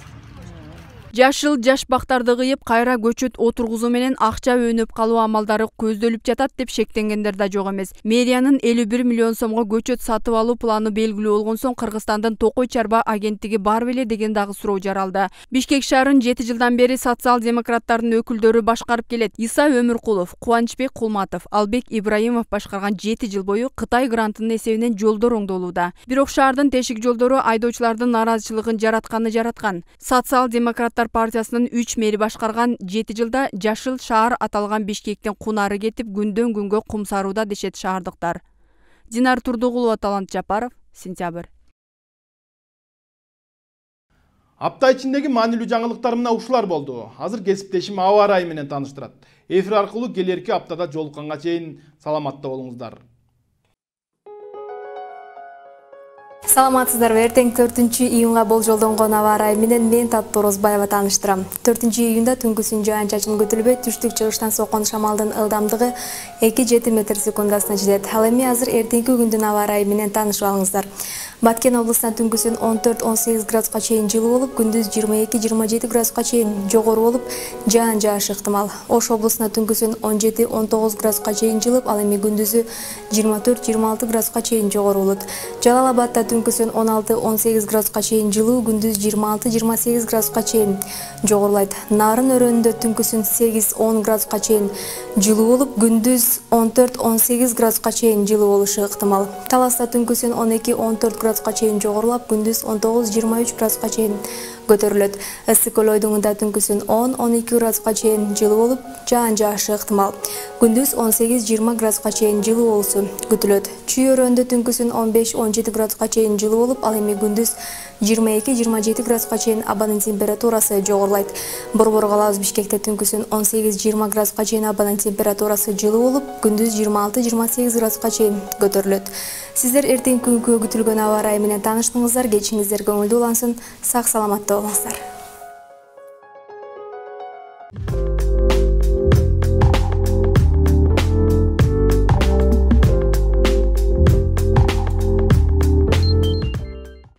Жашыл жаш бактарды кыйып, кайра көчөт отургузуу менен акча өнүп калуу амалдары көздөлүп жатат деп шектенгендер да жок эмес. Мэриянын 51 миллион сомго көчөт сатып алуу планы белгилүү болгон соң Кыргызстандын Токой чарба агенттиги бар беле деген дагы суроо жаралды. Бишкек шаарын 7 жылдан бери социал-демократтардын өкүлдөрү башкарып келет. Иса Өмүркулов, Кубанычбек Кулматов, Албек Ибраимов башкарган 7 жыл бою Кытай грантынын эсебинен жолдор оңдолууда. Бирок шаардын тешик жолдору айдоочулардын наразычылыгын жараткан. Социал-демократтар партиясынын 3 мэри башкарган 7 жылда жашыл шаар аталган Бишкектин кунары кетип, күндөн күнгө кумсарууда дешет шаардыктар. Динар Турдугулова, Талант Жапаров, Сентябрь.
Апта ичиндеги маанилүү жаңылыктар мына ушулар болду. Азыр кесиптешим аба ырайы менен тааныштырат. Эфир аркылуу келерки аптада жолукканга чейин саламатта болуңуздар.
Саламатсыздарбы, эртең 4-июнга болжолдонгон аба ырайы менен мен Татты Орозбаева тааныштырам. 4-июнда түнкүсүн жаан-чачын күтүлбөй, түштүк-чыгыштан соккон шамалдын ылдамдыгы 2,7 метр секундасына жетет. Ал эми азыр эртеңки күндүн аба ырайы менен таанышып алыңыздар. Баткен облусунда түнкүсүн 14-18 градуска чейин жылуу болуп, күндүз 22-27 градуска чейин жогору болуп, жаан жаашы ыктымал. Ош облусунда түнкүсүн 17-19 градуска чейин жылып, ал эми күндүзү 24-26 градуска чейин жогору болот. Жалал Абадда түнкүсүн 16-18 градуска чейин жылуу, күндүз 26-28 градуска чейин жогорулайт. Нарын өрөөнүндө түнкүсүн 8-10 градуска чейин жылуу болуп, күндүз 14-18 градуска чейин жылуу болушу ыктымал. Таласта түнкүсүн 12-14 градуска чейин жогорулап, күндүз 19-23 градуска чейин көтөрүлөт. Ысык көл ойдуңунда түнкүсүн 10-12 градуска чейин жылуу болуп, жаан жаашы ыктымал. Күндүз 18-20 градуска чейин жылуу болушу күтүлөт. Чүй өрөөнүндө түнкүсүн 15-17 градуска чейин жылуу болуп, ал эми күндүз 22-27 градуска чейин абанын температурасы жогорулайт. Борбор калабыз Бишкекте түнкүсүн 18-20 градуска чейин абанын температурасы жылуу болуп, күндүз 26-28 градуска чейин көтөрүлөт. Сиздер эртең күнгө күтүлгөн аба ырайы менен тааныштыңыздар. Кечиңиздер көңүлдүү улансын. Сак саламатта болуңуздар.